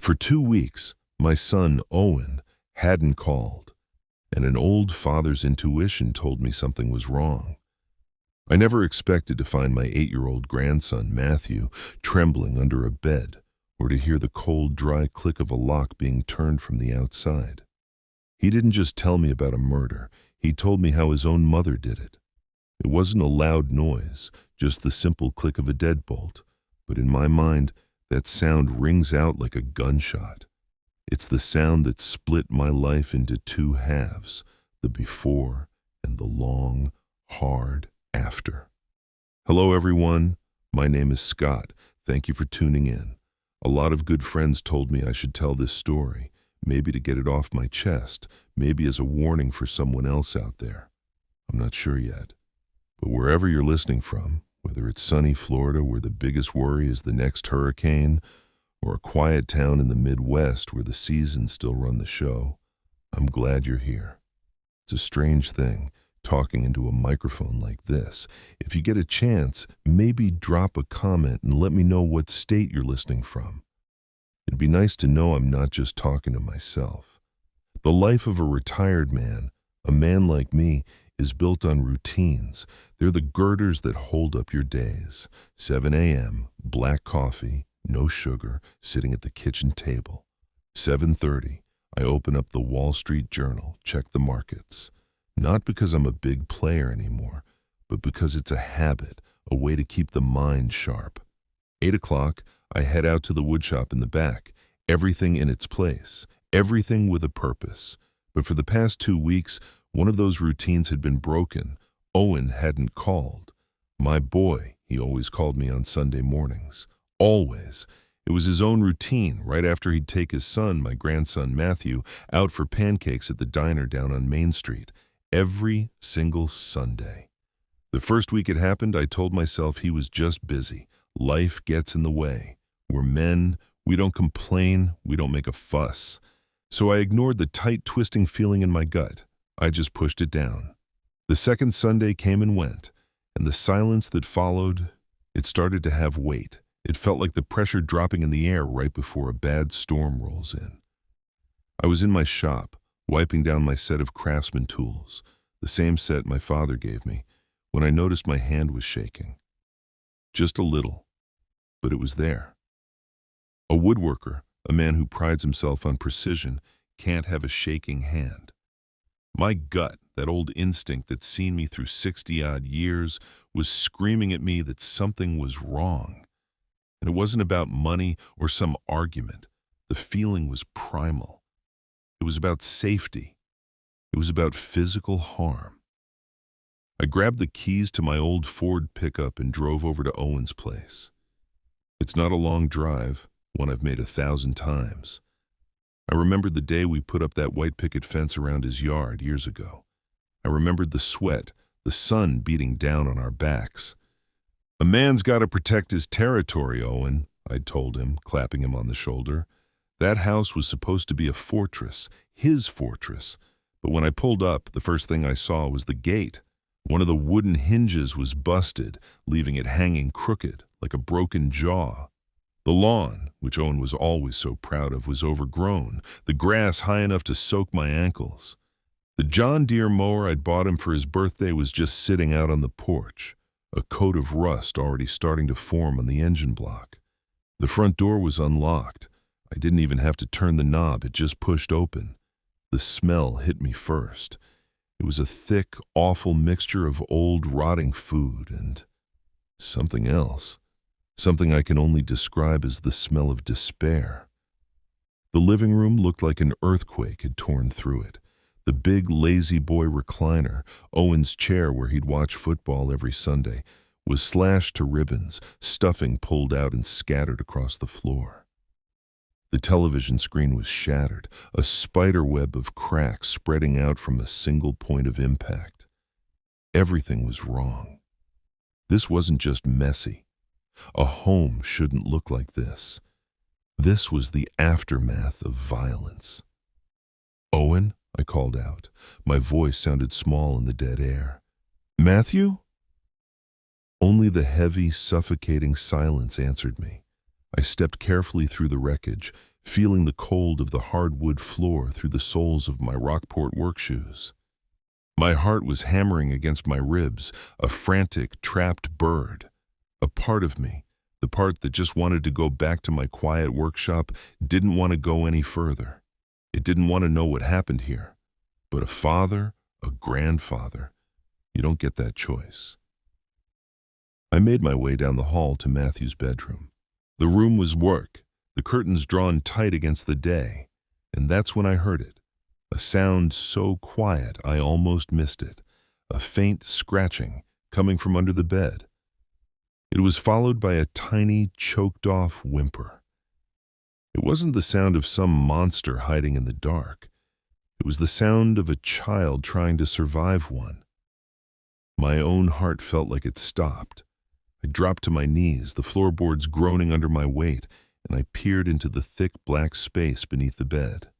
For 2 weeks, my son, Owen, hadn't called, and an old father's intuition told me something was wrong. I never expected to find my 8-year-old grandson, Matthew, trembling under a bed, or to hear the cold, dry click of a lock being turned from the outside. He didn't just tell me about a murder, he told me how his own mother did it. It wasn't a loud noise, just the simple click of a deadbolt, but in my mind, that sound rings out like a gunshot. It's the sound that split my life into two halves, the before and the long, hard after. Hello everyone, my name is Scott. Thank you for tuning in. A lot of good friends told me I should tell this story, maybe to get it off my chest, maybe as a warning for someone else out there. I'm not sure yet. But wherever you're listening from, whether it's sunny Florida where the biggest worry is the next hurricane, or a quiet town in the Midwest where the seasons still run the show, I'm glad you're here. It's a strange thing, talking into a microphone like this. If you get a chance, maybe drop a comment and let me know what state you're listening from. It'd be nice to know I'm not just talking to myself. The life of a retired man, a man like me, is built on routines. They're the girders that hold up your days. 7 a.m., black coffee, no sugar, sitting at the kitchen table. 7:30, I open up the Wall Street Journal, check the markets. Not because I'm a big player anymore, but because it's a habit, a way to keep the mind sharp. 8 o'clock, I head out to the woodshop in the back. Everything in its place, everything with a purpose. But for the past 2 weeks, one of those routines had been broken. Owen hadn't called. My boy, he always called me on Sunday mornings. Always. It was his own routine, right after he'd take his son, my grandson Matthew, out for pancakes at the diner down on Main Street. Every single Sunday. The first week it happened, I told myself he was just busy. Life gets in the way. We're men, we don't complain, we don't make a fuss. So I ignored the tight, twisting feeling in my gut. I just pushed it down. The second Sunday came and went, and the silence that followed, it started to have weight. It felt like the pressure dropping in the air right before a bad storm rolls in. I was in my shop, wiping down my set of Craftsman tools, the same set my father gave me, when I noticed my hand was shaking. Just a little, but it was there. A woodworker, a man who prides himself on precision, can't have a shaking hand. My gut, that old instinct that's seen me through 60-odd years, was screaming at me that something was wrong. And it wasn't about money or some argument. The feeling was primal. It was about safety. It was about physical harm. I grabbed the keys to my old Ford pickup and drove over to Owen's place. It's not a long drive, one I've made 1,000 times. I remembered the day we put up that white picket fence around his yard years ago. I remembered the sweat, the sun beating down on our backs. "A man's got to protect his territory, Owen," I'd told him, clapping him on the shoulder. That house was supposed to be a fortress, his fortress. But when I pulled up, the first thing I saw was the gate. One of the wooden hinges was busted, leaving it hanging crooked, like a broken jaw. The lawn, which Owen was always so proud of, was overgrown, the grass high enough to soak my ankles. The John Deere mower I'd bought him for his birthday was just sitting out on the porch, a coat of rust already starting to form on the engine block. The front door was unlocked. I didn't even have to turn the knob, it just pushed open. The smell hit me first. It was a thick, awful mixture of old, rotting food and something else. Something I can only describe as the smell of despair. The living room looked like an earthquake had torn through it. The big lazy boy recliner, Owen's chair where he'd watch football every Sunday, was slashed to ribbons, stuffing pulled out and scattered across the floor. The television screen was shattered, a spider web of cracks spreading out from a single point of impact. Everything was wrong. This wasn't just messy. A home shouldn't look like this. This was the aftermath of violence. "Owen?" I called out. My voice sounded small in the dead air. "Matthew?" Only the heavy, suffocating silence answered me. I stepped carefully through the wreckage, feeling the cold of the hardwood floor through the soles of my Rockport work shoes. My heart was hammering against my ribs, a frantic, trapped bird. A part of me, the part that just wanted to go back to my quiet workshop, didn't want to go any further. It didn't want to know what happened here. But a father, a grandfather, you don't get that choice. I made my way down the hall to Matthew's bedroom. The room was work, the curtains drawn tight against the day, and that's when I heard it. A sound so quiet I almost missed it, a faint scratching coming from under the bed. It was followed by a tiny, choked-off whimper. It wasn't the sound of some monster hiding in the dark. It was the sound of a child trying to survive one. My own heart felt like it stopped. I dropped to my knees, the floorboards groaning under my weight, and I peered into the thick black space beneath the bed.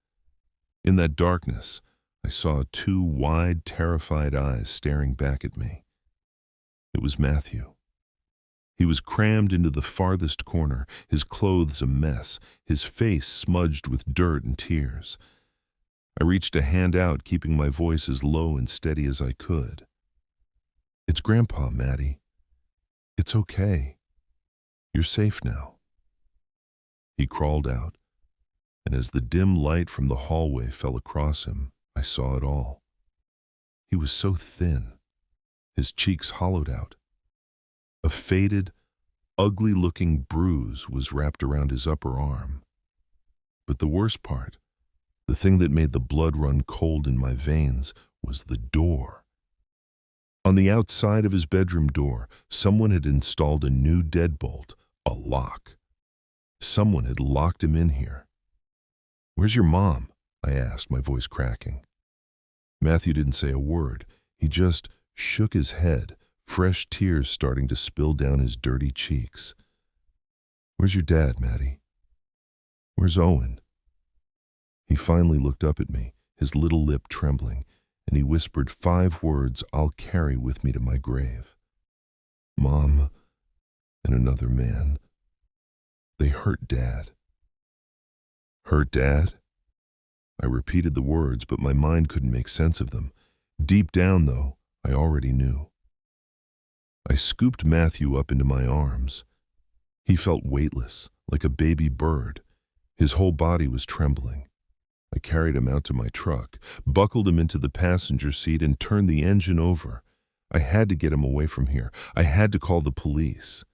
In that darkness, I saw two wide, terrified eyes staring back at me. It was Matthew. He was crammed into the farthest corner, his clothes a mess, his face smudged with dirt and tears. I reached a hand out, keeping my voice as low and steady as I could. "It's Grandpa, Matty. It's okay. You're safe now." He crawled out, and as the dim light from the hallway fell across him, I saw it all. He was so thin, his cheeks hollowed out. A faded, ugly-looking bruise was wrapped around his upper arm. But the worst part, the thing that made the blood run cold in my veins, was the door. On the outside of his bedroom door, someone had installed a new deadbolt, a lock. Someone had locked him in here. "Where's your mom?" I asked, my voice cracking. Matthew didn't say a word. He just shook his head, fresh tears starting to spill down his dirty cheeks. "Where's your dad, Matty? Where's Owen?" He finally looked up at me, his little lip trembling, and he whispered 5 words I'll carry with me to my grave. "Mom and another man. They hurt Dad." "Hurt Dad?" I repeated the words, but my mind couldn't make sense of them. Deep down, though, I already knew. I scooped Matthew up into my arms. He felt weightless, like a baby bird. His whole body was trembling. I carried him out to my truck, buckled him into the passenger seat, and turned the engine over. I had to get him away from here. I had to call the police.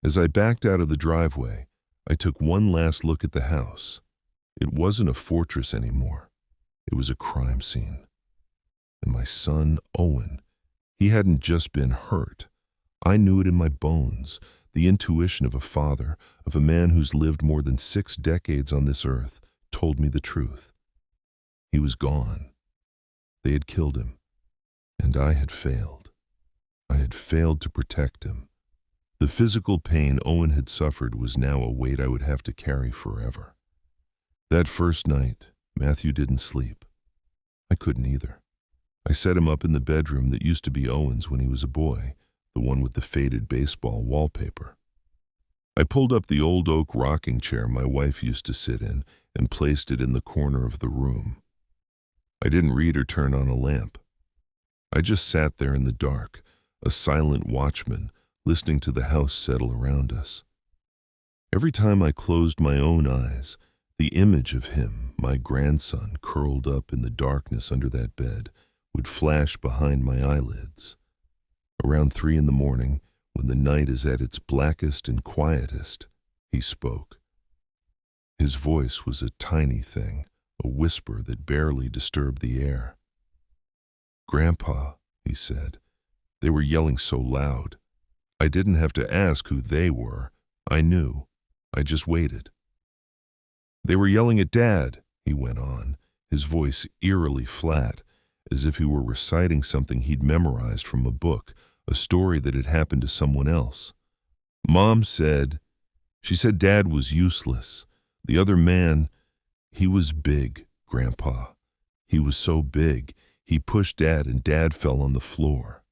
As I backed out of the driveway, I took one last look at the house. It wasn't a fortress anymore. It was a crime scene. And my son, Owen, he hadn't just been hurt. I knew it in my bones, the intuition of a father, of a man who's lived more than 6 decades on this earth, told me the truth. He was gone. They had killed him, and I had failed. I had failed to protect him. The physical pain Owen had suffered was now a weight I would have to carry forever. That first night, Matthew didn't sleep. I couldn't either. I set him up in the bedroom that used to be Owen's when he was a boy, the one with the faded baseball wallpaper. I pulled up the old oak rocking chair my wife used to sit in and placed it in the corner of the room. I didn't read or turn on a lamp. I just sat there in the dark, a silent watchman, listening to the house settle around us. Every time I closed my own eyes, the image of him, my grandson, curled up in the darkness under that bed, would flash behind my eyelids. Around 3 in the morning, when the night is at its blackest and quietest, he spoke. His voice was a tiny thing, a whisper that barely disturbed the air. "Grandpa," he said. They were yelling so loud. I didn't have to ask who they were. I knew. I just waited. "They were yelling at Dad," he went on, his voice eerily flat, as if he were reciting something he'd memorized from a book, a story that had happened to someone else. "Mom said, she said Dad was useless. The other man, he was big, Grandpa. He was so big, he pushed Dad and Dad fell on the floor."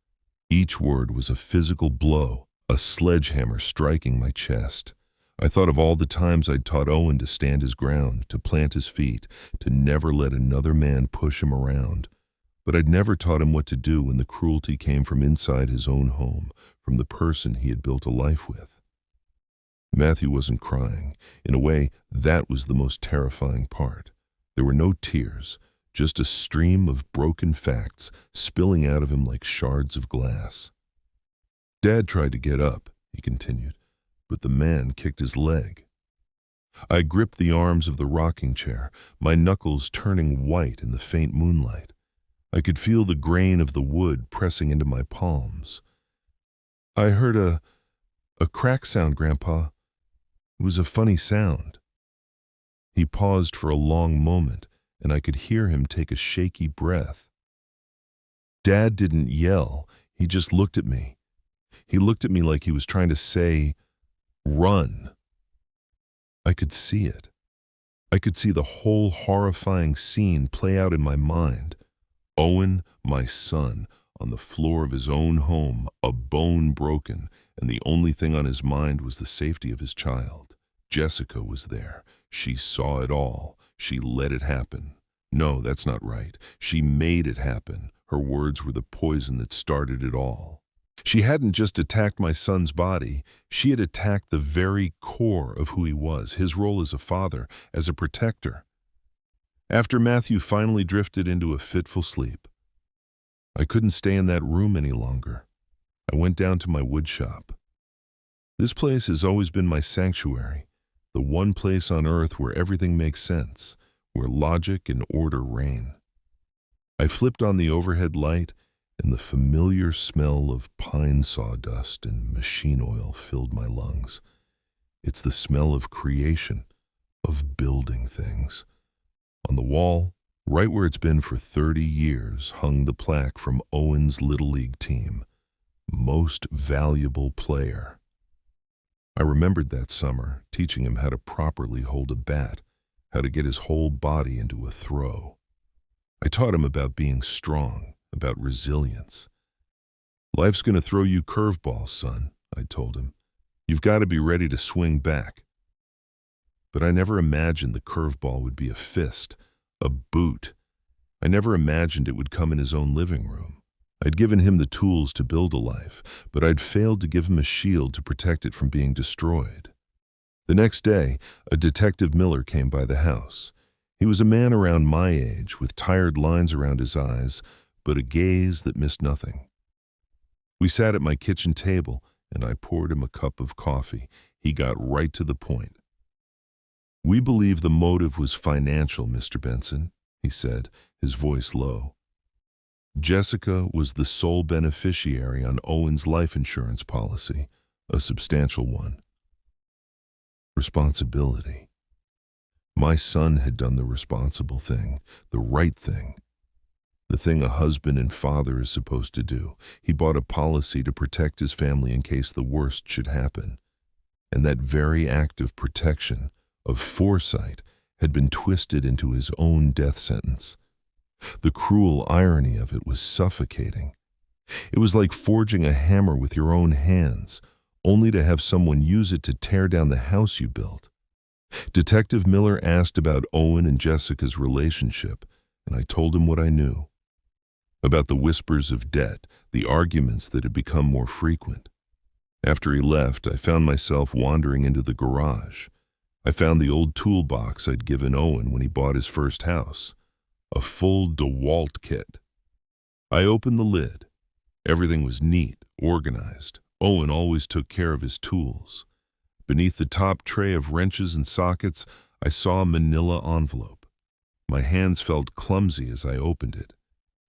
Each word was a physical blow, a sledgehammer striking my chest. I thought of all the times I'd taught Owen to stand his ground, to plant his feet, to never let another man push him around. But I'd never taught him what to do when the cruelty came from inside his own home, from the person he had built a life with. Matthew wasn't crying. In a way, that was the most terrifying part. There were no tears, just a stream of broken facts spilling out of him like shards of glass. Dad tried to get up, he continued, but the man kicked his leg. I gripped the arms of the rocking chair, my knuckles turning white in the faint moonlight. I could feel the grain of the wood pressing into my palms. I heard a crack sound, Grandpa. It was a funny sound. He paused for a long moment, and I could hear him take a shaky breath. Dad didn't yell, he just looked at me. He looked at me like he was trying to say, "Run." I could see it. I could see the whole horrifying scene play out in my mind. Owen, my son, on the floor of his own home, a bone broken, and the only thing on his mind was the safety of his child. Jessica was there. She saw it all. She let it happen. No, that's not right. She made it happen. Her words were the poison that started it all. She hadn't just attacked my son's body. She had attacked the very core of who he was, his role as a father, as a protector. After Matthew finally drifted into a fitful sleep, I couldn't stay in that room any longer. I went down to my wood shop. This place has always been my sanctuary, the one place on earth where everything makes sense, where logic and order reign. I flipped on the overhead light, and the familiar smell of pine sawdust and machine oil filled my lungs. It's the smell of creation, of building things. On the wall, right where it's been for 30 years, hung the plaque from Owen's Little League team, Most Valuable Player. I remembered that summer, teaching him how to properly hold a bat, how to get his whole body into a throw. I taught him about being strong, about resilience. "Life's going to throw you curveballs, son," I told him. "You've got to be ready to swing back." But I never imagined the curveball would be a fist, a boot. I never imagined it would come in his own living room. I'd given him the tools to build a life, but I'd failed to give him a shield to protect it from being destroyed. The next day, a Detective Miller came by the house. He was a man around my age, with tired lines around his eyes, but a gaze that missed nothing. We sat at my kitchen table, and I poured him a cup of coffee. He got right to the point. "We believe the motive was financial, Mr. Benson," he said, his voice low. "Jessica was the sole beneficiary on Owen's life insurance policy, a substantial one. Responsibility. My son had done the responsible thing, the right thing, the thing a husband and father is supposed to do. He bought a policy to protect his family in case the worst should happen. And that very act of protection, of foresight, had been twisted into his own death sentence. The cruel irony of it was suffocating. It was like forging a hammer with your own hands, only to have someone use it to tear down the house you built. Detective Miller asked about Owen and Jessica's relationship, and I told him what I knew. About the whispers of debt, the arguments that had become more frequent. After he left, I found myself wandering into the garage. I found the old toolbox I'd given Owen when he bought his first house, a full DeWalt kit. I opened the lid. Everything was neat, organized. Owen always took care of his tools. Beneath the top tray of wrenches and sockets, I saw a manila envelope. My hands felt clumsy as I opened it.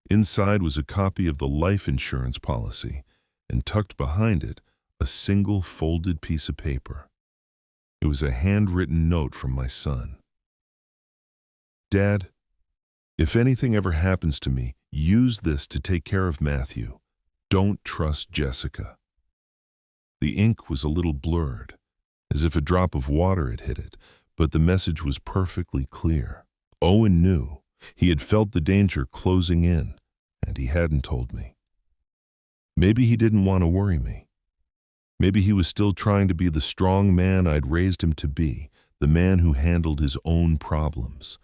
Inside was a copy of the life insurance policy, and tucked behind it, a single folded piece of paper. It was a handwritten note from my son. "Dad, if anything ever happens to me, use this to take care of Matthew. Don't trust Jessica." The ink was a little blurred, as if a drop of water had hit it, but the message was perfectly clear. Owen knew. He had felt the danger closing in, and he hadn't told me. Maybe he didn't want to worry me. Maybe he was still trying to be the strong man I'd raised him to be, the man who handled his own problems.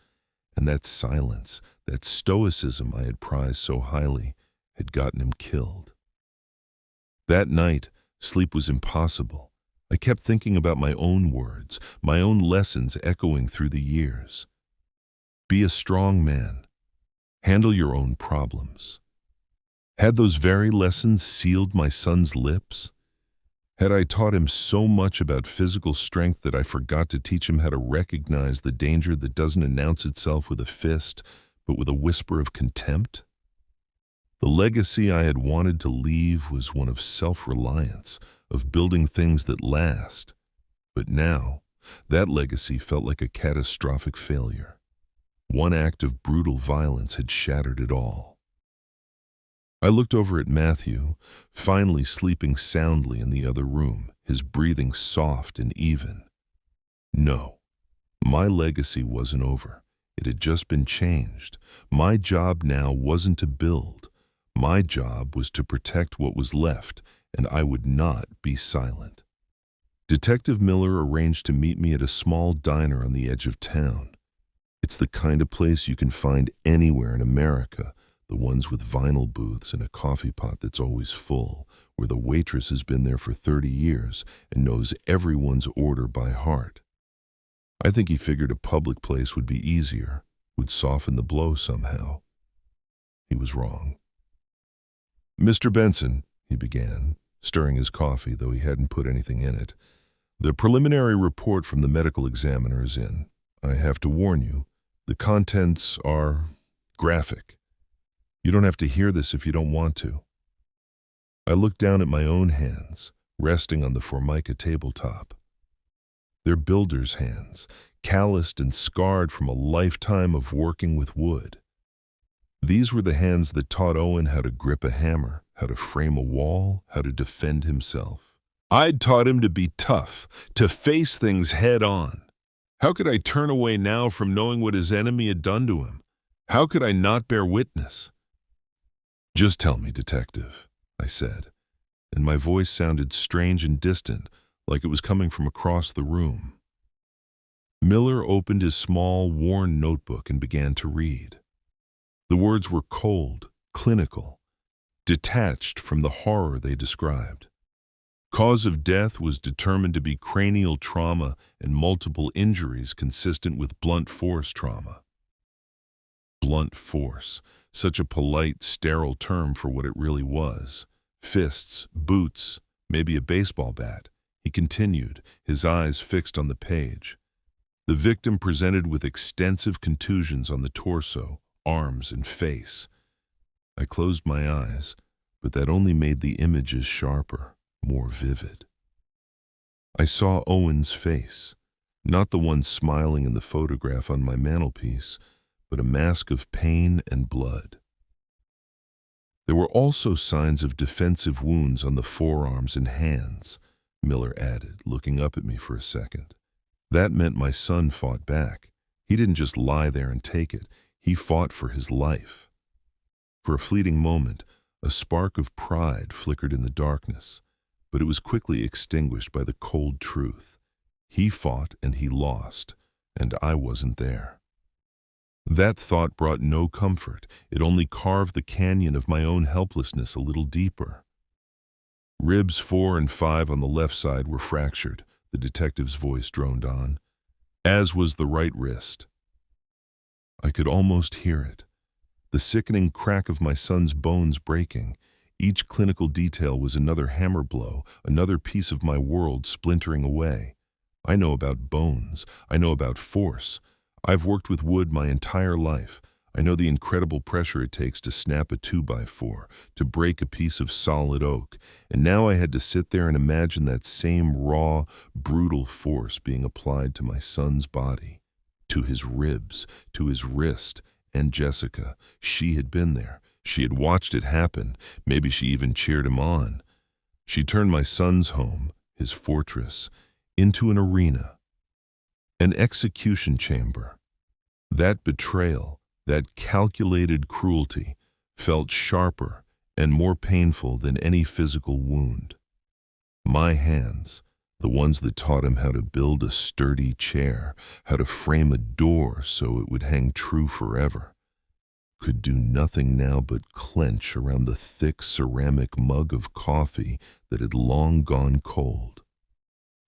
And that silence, that stoicism I had prized so highly, had gotten him killed. That night, sleep was impossible. I kept thinking about my own words, my own lessons echoing through the years. Be a strong man. Handle your own problems. Had those very lessons sealed my son's lips? Had I taught him so much about physical strength that I forgot to teach him how to recognize the danger that doesn't announce itself with a fist, but with a whisper of contempt? The legacy I had wanted to leave was one of self-reliance, of building things that last. But now, that legacy felt like a catastrophic failure. One act of brutal violence had shattered it all. I looked over at Matthew, finally sleeping soundly in the other room, his breathing soft and even. No, my legacy wasn't over. It had just been changed. My job now wasn't to build. My job was to protect what was left, and I would not be silent. Detective Miller arranged to meet me at a small diner on the edge of town. It's the kind of place you can find anywhere in America, the ones with vinyl booths and a coffee pot that's always full, where the waitress has been there for 30 years and knows everyone's order by heart. I think he figured a public place would be easier, would soften the blow somehow. He was wrong. "Mr. Benson," he began, stirring his coffee, though he hadn't put anything in it, "the preliminary report from the medical examiner is in. I have to warn you, the contents are graphic. You don't have to hear this if you don't want to." I looked down at my own hands, resting on the Formica tabletop. They're builder's hands, calloused and scarred from a lifetime of working with wood. These were the hands that taught Owen how to grip a hammer, how to frame a wall, how to defend himself. I'd taught him to be tough, to face things head on. How could I turn away now from knowing what his enemy had done to him? How could I not bear witness? "Just tell me, detective," I said, and my voice sounded strange and distant, like it was coming from across the room. Miller opened his small, worn notebook and began to read. The words were cold, clinical, detached from the horror they described. Cause of death was determined to be cranial trauma and multiple injuries consistent with blunt force trauma. Blunt force, such a polite, sterile term for what it really was. Fists, boots, maybe a baseball bat. He continued, his eyes fixed on the page. The victim presented with extensive contusions on the torso, arms, and face. I closed my eyes, but that only made the images sharper, more vivid. I saw Owen's face, not the one smiling in the photograph on my mantelpiece, but a mask of pain and blood. There were also signs of defensive wounds on the forearms and hands, Miller added, looking up at me for a second. That meant my son fought back. He didn't just lie there and take it. He fought for his life. For a fleeting moment, a spark of pride flickered in the darkness, but it was quickly extinguished by the cold truth. He fought and he lost, and I wasn't there. That thought brought no comfort. It only carved the canyon of my own helplessness a little deeper. Ribs 4 and 5 on the left side were fractured, the detective's voice droned on, as was the right wrist. I could almost hear it, the sickening crack of my son's bones breaking. Each clinical detail was another hammer blow, another piece of my world splintering away. I know about bones. I know about force. I've worked with wood my entire life. I know the incredible pressure it takes to snap a 2x4, to break a piece of solid oak. And now I had to sit there and imagine that same raw, brutal force being applied to my son's body, to his ribs, to his wrist. And Jessica, she had been there. She had watched it happen. Maybe she even cheered him on. She turned my son's home, his fortress, into an arena, an execution chamber. That betrayal, that calculated cruelty, felt sharper and more painful than any physical wound. My hands, the ones that taught him how to build a sturdy chair, how to frame a door so it would hang true forever, could do nothing now but clench around the thick ceramic mug of coffee that had long gone cold.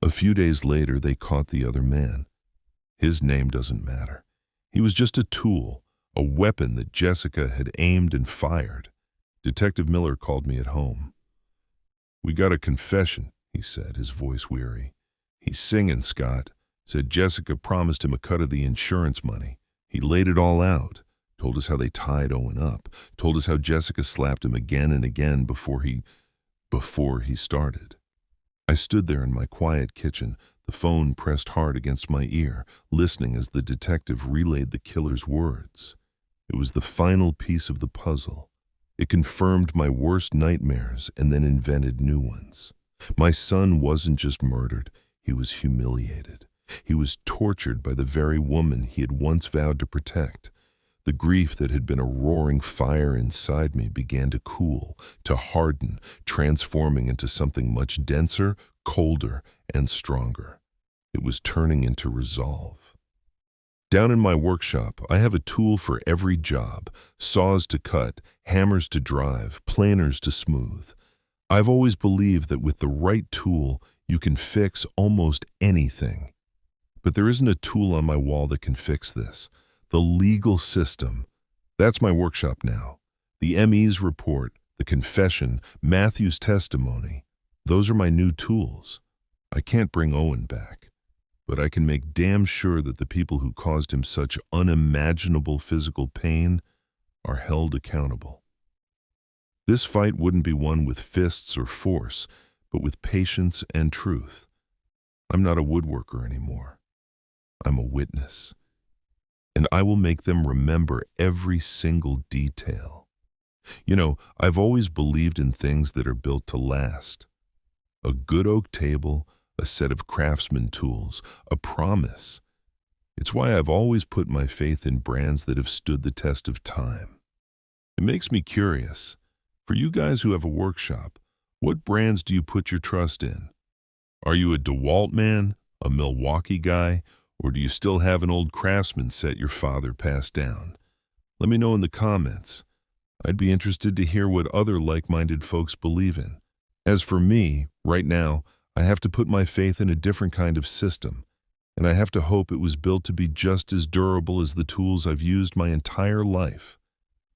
A few days later, they caught the other man. His name doesn't matter. He was just a tool, a weapon that Jessica had aimed and fired. Detective Miller called me at home. "We got a confession," he said, his voice weary. "He's singing, Scott. Said Jessica promised him a cut of the insurance money. He laid it all out. Told us how they tied Owen up. Told us how Jessica slapped him again and again before he started." I stood there in my quiet kitchen, the phone pressed hard against my ear, listening as the detective relayed the killer's words. It was the final piece of the puzzle. It confirmed my worst nightmares and then invented new ones. My son wasn't just murdered, he was humiliated. He was tortured by the very woman he had once vowed to protect. The grief that had been a roaring fire inside me began to cool, to harden, transforming into something much denser, colder, and stronger. It was turning into resolve. Down in my workshop, I have a tool for every job: saws to cut, hammers to drive, planers to smooth. I've always believed that with the right tool, you can fix almost anything. But there isn't a tool on my wall that can fix this. The legal system. That's my workshop now. The ME's report, the confession, Matthew's testimony. Those are my new tools. I can't bring Owen back, but I can make damn sure that the people who caused him such unimaginable physical pain are held accountable. This fight wouldn't be won with fists or force, but with patience and truth. I'm not a woodworker anymore. I'm a witness. And I will make them remember every single detail. You know, I've always believed in things that are built to last. A good oak table, a set of craftsman tools, a promise. It's why I've always put my faith in brands that have stood the test of time. It makes me curious. For you guys who have a workshop, what brands do you put your trust in? Are you a DeWalt man, a Milwaukee guy, or do you still have an old Craftsman set your father passed down? Let me know in the comments. I'd be interested to hear what other like-minded folks believe in. As for me, right now, I have to put my faith in a different kind of system, and I have to hope it was built to be just as durable as the tools I've used my entire life.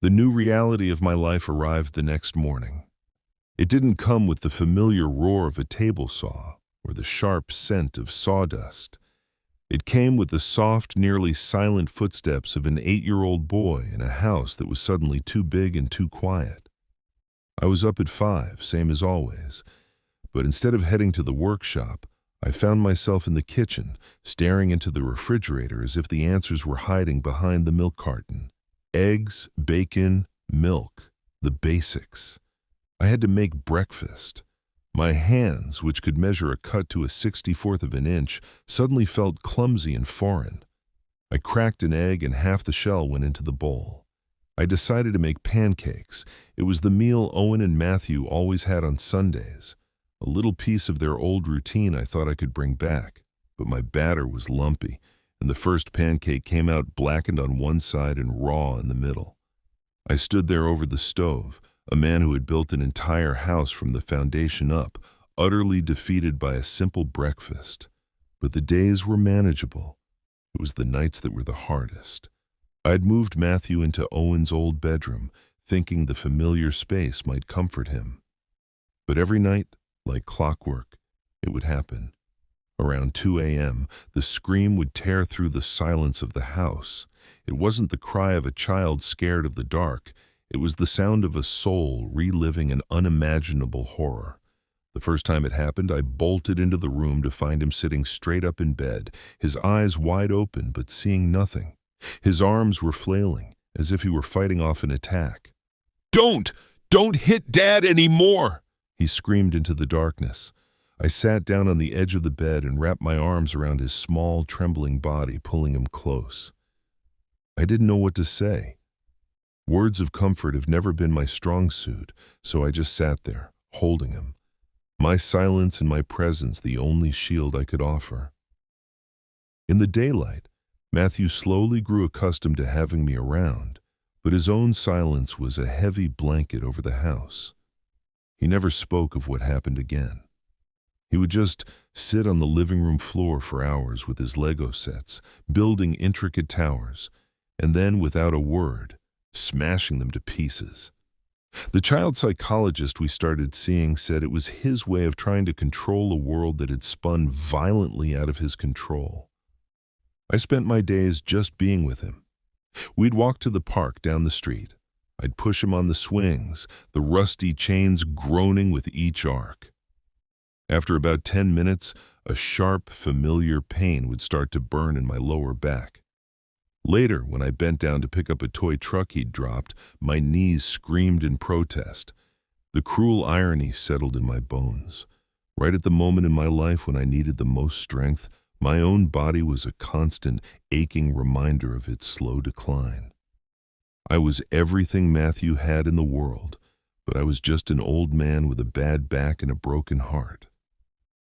The new reality of my life arrived the next morning. It didn't come with the familiar roar of a table saw or the sharp scent of sawdust. It came with the soft, nearly silent footsteps of an 8-year-old boy in a house that was suddenly too big and too quiet. I was up at 5, same as always, but instead of heading to the workshop, I found myself in the kitchen, staring into the refrigerator as if the answers were hiding behind the milk carton. Eggs, bacon, milk, the basics. I had to make breakfast. My hands, which could measure a cut to a 64th of an inch, suddenly felt clumsy and foreign. I cracked an egg and half the shell went into the bowl. I decided to make pancakes. It was the meal Owen and Matthew always had on Sundays. A little piece of their old routine I thought I could bring back, but my batter was lumpy, and the first pancake came out blackened on one side and raw in the middle. I stood there over the stove, a man who had built an entire house from the foundation up, utterly defeated by a simple breakfast. But the days were manageable. It was the nights that were the hardest. I'd moved Matthew into Owen's old bedroom, thinking the familiar space might comfort him. But every night, like clockwork, it would happen. Around 2 a.m., the scream would tear through the silence of the house. It wasn't the cry of a child scared of the dark. It was the sound of a soul reliving an unimaginable horror. The first time it happened, I bolted into the room to find him sitting straight up in bed, his eyes wide open but seeing nothing. His arms were flailing, as if he were fighting off an attack. Don't hit Dad anymore!" he screamed into the darkness. I sat down on the edge of the bed and wrapped my arms around his small, trembling body, pulling him close. I didn't know what to say. Words of comfort have never been my strong suit, so I just sat there, holding him. My silence and my presence the only shield I could offer. In the daylight, Matthew slowly grew accustomed to having me around, but his own silence was a heavy blanket over the house. He never spoke of what happened again. He would just sit on the living room floor for hours with his Lego sets, building intricate towers, and then, without a word, smashing them to pieces. The child psychologist we started seeing said it was his way of trying to control a world that had spun violently out of his control. I spent my days just being with him. We'd walk to the park down the street. I'd push him on the swings, the rusty chains groaning with each arc. After about 10 minutes, a sharp, familiar pain would start to burn in my lower back. Later, when I bent down to pick up a toy truck he'd dropped, my knees screamed in protest. The cruel irony settled in my bones. Right at the moment in my life when I needed the most strength, my own body was a constant, aching reminder of its slow decline. I was everything Matthew had in the world, but I was just an old man with a bad back and a broken heart.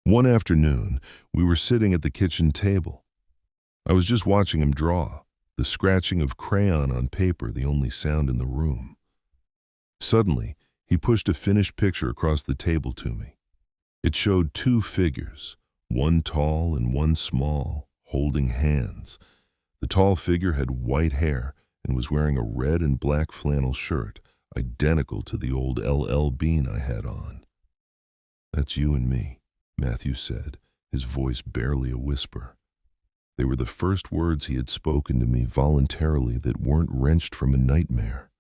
One afternoon, we were sitting at the kitchen table. I was just watching him draw, the scratching of crayon on paper the only sound in the room. Suddenly, he pushed a finished picture across the table to me. It showed two figures, one tall and one small, holding hands. The tall figure had white hair and was wearing a red and black flannel shirt, identical to the old LL Bean I had on. "That's you and me," Matthew said, his voice barely a whisper. They were the first words he had spoken to me voluntarily that weren't wrenched from a nightmare.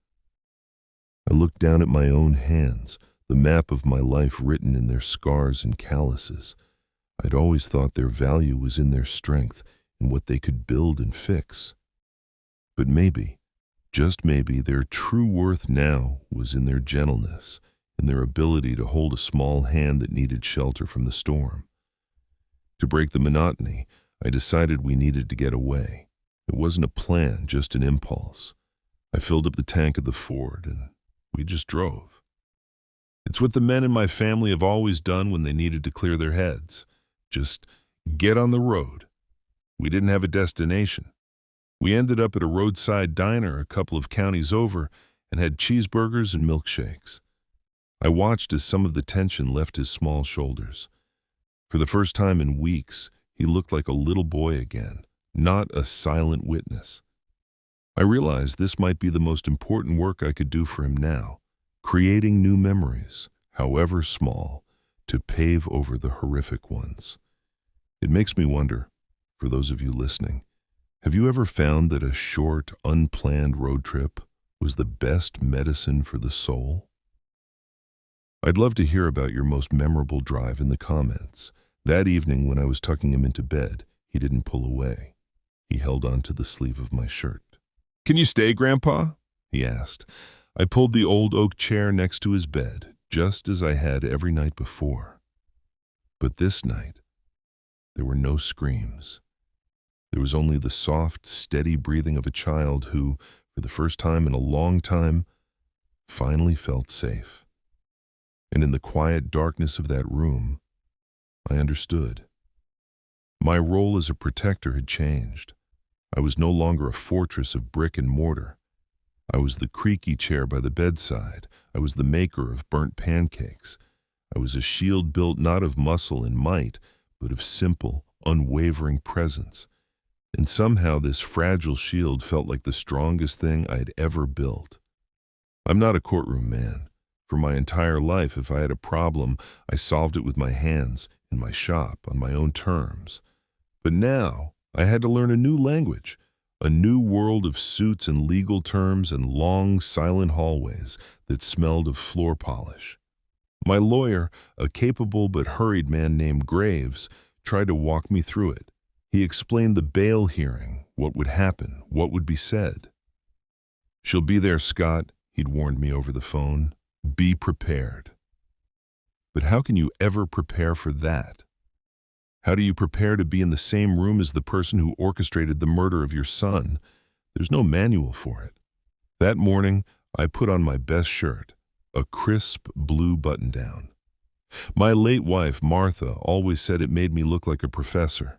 I looked down at my own hands, the map of my life written in their scars and calluses. I'd always thought their value was in their strength, in what they could build and fix. But maybe, just maybe, their true worth now was in their gentleness, in their ability to hold a small hand that needed shelter from the storm. To break the monotony, I decided we needed to get away. It wasn't a plan, just an impulse. I filled up the tank of the Ford, and we just drove. It's what the men in my family have always done when they needed to clear their heads. Just get on the road. We didn't have a destination. We ended up at a roadside diner a couple of counties over and had cheeseburgers and milkshakes. I watched as some of the tension left his small shoulders. For the first time in weeks, he looked like a little boy again, not a silent witness. I realized this might be the most important work I could do for him now, creating new memories, however small, to pave over the horrific ones. It makes me wonder, for those of you listening, have you ever found that a short, unplanned road trip was the best medicine for the soul? I'd love to hear about your most memorable drive in the comments. That evening when I was tucking him into bed, he didn't pull away. He held on to the sleeve of my shirt. "Can you stay, Grandpa?" he asked. I pulled the old oak chair next to his bed, just as I had every night before. But this night, there were no screams. There was only the soft, steady breathing of a child who, for the first time in a long time, finally felt safe. And in the quiet darkness of that room, I understood. My role as a protector had changed. I was no longer a fortress of brick and mortar. I was the creaky chair by the bedside. I was the maker of burnt pancakes. I was a shield built not of muscle and might, but of simple, unwavering presence. And somehow this fragile shield felt like the strongest thing I'd ever built. I'm not a courtroom man. For my entire life, if I had a problem, I solved it with my hands, in my shop, on my own terms. But now, I had to learn a new language, a new world of suits and legal terms and long, silent hallways that smelled of floor polish. My lawyer, a capable but hurried man named Graves, tried to walk me through it. He explained the bail hearing, what would happen, what would be said. "She'll be there, Scott," he'd warned me over the phone. "Be prepared." But how can you ever prepare for that? How do you prepare to be in the same room as the person who orchestrated the murder of your son? There's no manual for it. That morning, I put on my best shirt, a crisp blue button-down. My late wife, Martha, always said it made me look like a professor.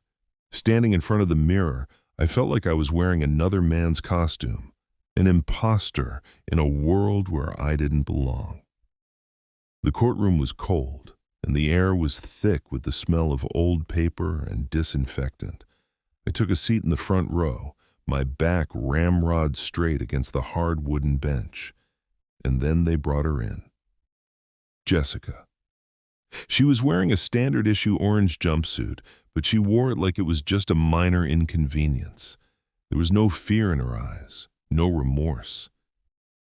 Standing in front of the mirror, I felt like I was wearing another man's costume, an imposter in a world where I didn't belong. The courtroom was cold, and the air was thick with the smell of old paper and disinfectant. I took a seat in the front row, my back ramrod straight against the hard wooden bench. And then they brought her in. Jessica. She was wearing a standard-issue orange jumpsuit, but she wore it like it was just a minor inconvenience. There was no fear in her eyes, no remorse.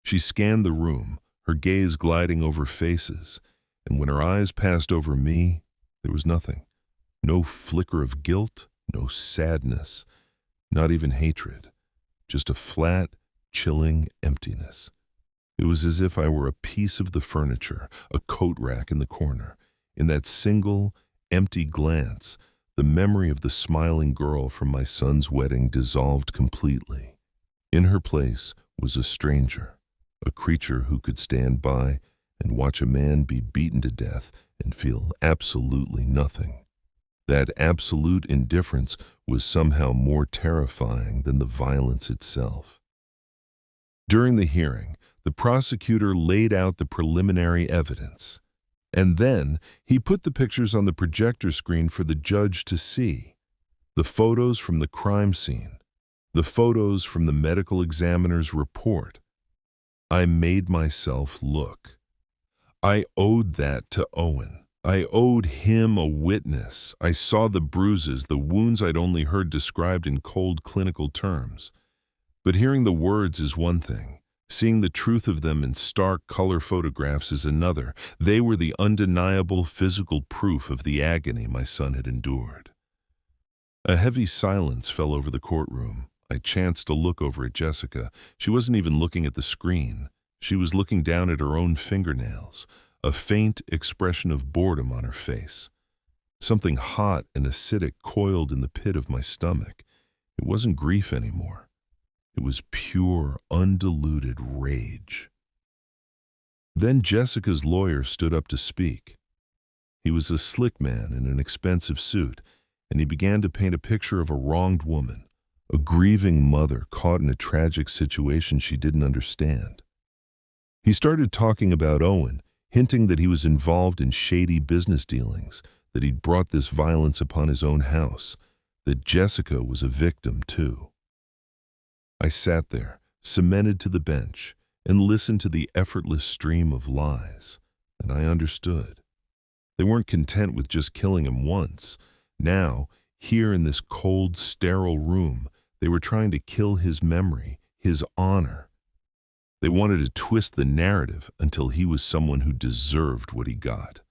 She scanned the room, her gaze gliding over faces, and when her eyes passed over me, there was nothing. No flicker of guilt, no sadness, not even hatred. Just a flat, chilling emptiness. It was as if I were a piece of the furniture, a coat rack in the corner. In that single, empty glance, the memory of the smiling girl from my son's wedding dissolved completely. In her place was a stranger, a creature who could stand by and watch a man be beaten to death and feel absolutely nothing. That absolute indifference was somehow more terrifying than the violence itself. During the hearing, the prosecutor laid out the preliminary evidence. And then he put the pictures on the projector screen for the judge to see. The photos from the crime scene, the photos from the medical examiner's report. I made myself look. I owed that to Owen. I owed him a witness. I saw the bruises, the wounds I'd only heard described in cold clinical terms. But hearing the words is one thing. Seeing the truth of them in stark color photographs is another. They were the undeniable physical proof of the agony my son had endured. A heavy silence fell over the courtroom. I chanced to look over at Jessica. She wasn't even looking at the screen. She was looking down at her own fingernails, a faint expression of boredom on her face. Something hot and acidic coiled in the pit of my stomach. It wasn't grief anymore. It was pure, undiluted rage. Then Jessica's lawyer stood up to speak. He was a slick man in an expensive suit, and he began to paint a picture of a wronged woman, a grieving mother caught in a tragic situation she didn't understand. He started talking about Owen, hinting that he was involved in shady business dealings, that he'd brought this violence upon his own house, that Jessica was a victim too. I sat there, cemented to the bench, and listened to the effortless stream of lies, and I understood. They weren't content with just killing him once. Now, here in this cold, sterile room, they were trying to kill his memory, his honor. They wanted to twist the narrative until he was someone who deserved what he got.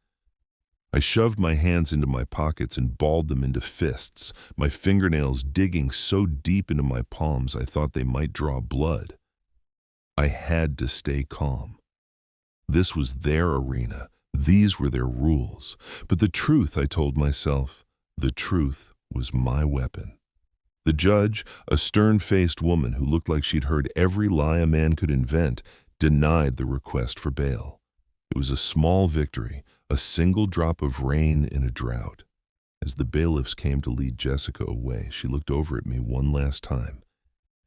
I shoved my hands into my pockets and balled them into fists, my fingernails digging so deep into my palms I thought they might draw blood. I had to stay calm. This was their arena. These were their rules. But the truth, I told myself, the truth was my weapon. The judge, a stern-faced woman who looked like she'd heard every lie a man could invent, denied the request for bail. It was a small victory, a single drop of rain in a drought. As the bailiffs came to lead Jessica away, she looked over at me one last time.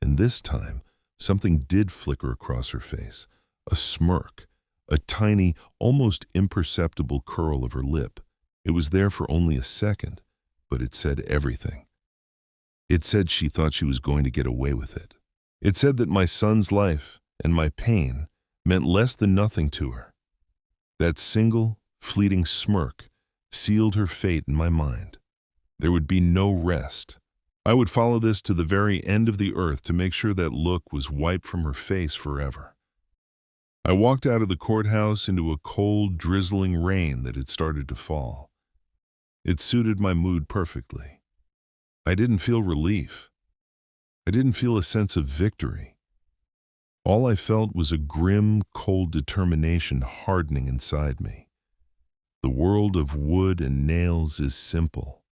And this time, something did flicker across her face, a smirk, a tiny, almost imperceptible curl of her lip. It was there for only a second, but it said everything. It said she thought she was going to get away with it. It said that my son's life and my pain meant less than nothing to her. That single, fleeting smirk sealed her fate in my mind. There would be no rest. I would follow this to the very end of the earth to make sure that look was wiped from her face forever. I walked out of the courthouse into a cold, drizzling rain that had started to fall. It suited my mood perfectly. I didn't feel relief. I didn't feel a sense of victory. All I felt was a grim, cold determination hardening inside me. The world of wood and nails is simple.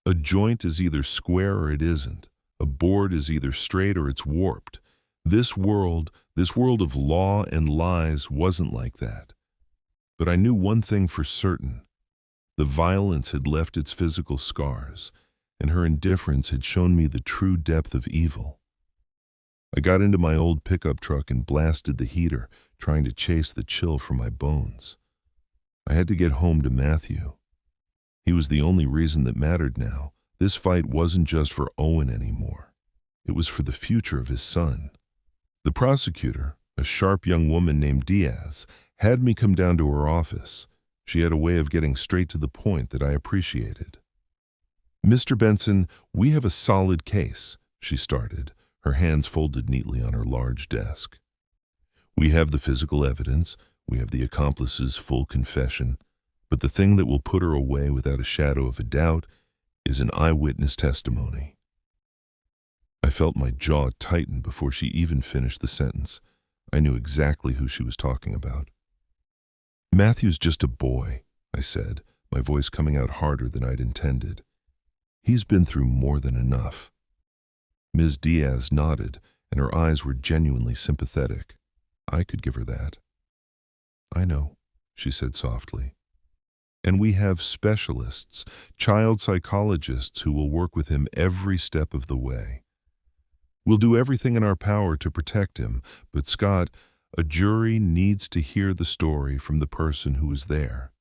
A joint is either square or it isn't. A board is either straight or it's warped. This world of law and lies wasn't like that. But I knew one thing for certain. The violence had left its physical scars, and her indifference had shown me the true depth of evil. I got into my old pickup truck and blasted the heater, trying to chase the chill from my bones. I had to get home to Matthew. He was the only reason that mattered now. This fight wasn't just for Owen anymore. It was for the future of his son. The prosecutor, a sharp young woman named Diaz, had me come down to her office. She had a way of getting straight to the point that I appreciated. "Mr. Benson, we have a solid case," she started, her hands folded neatly on her large desk. "We have the physical evidence, we have the accomplice's full confession, but the thing that will put her away without a shadow of a doubt is an eyewitness testimony." I felt my jaw tighten before she even finished the sentence. I knew exactly who she was talking about. "Matthew's just a boy," I said, my voice coming out harder than I'd intended. "He's been through more than enough." Ms. Diaz nodded, and her eyes were genuinely sympathetic. I could give her that. "I know," she said softly. "And we have specialists, child psychologists who will work with him every step of the way. We'll do everything in our power to protect him, but Scott, a jury needs to hear the story from the person who was there.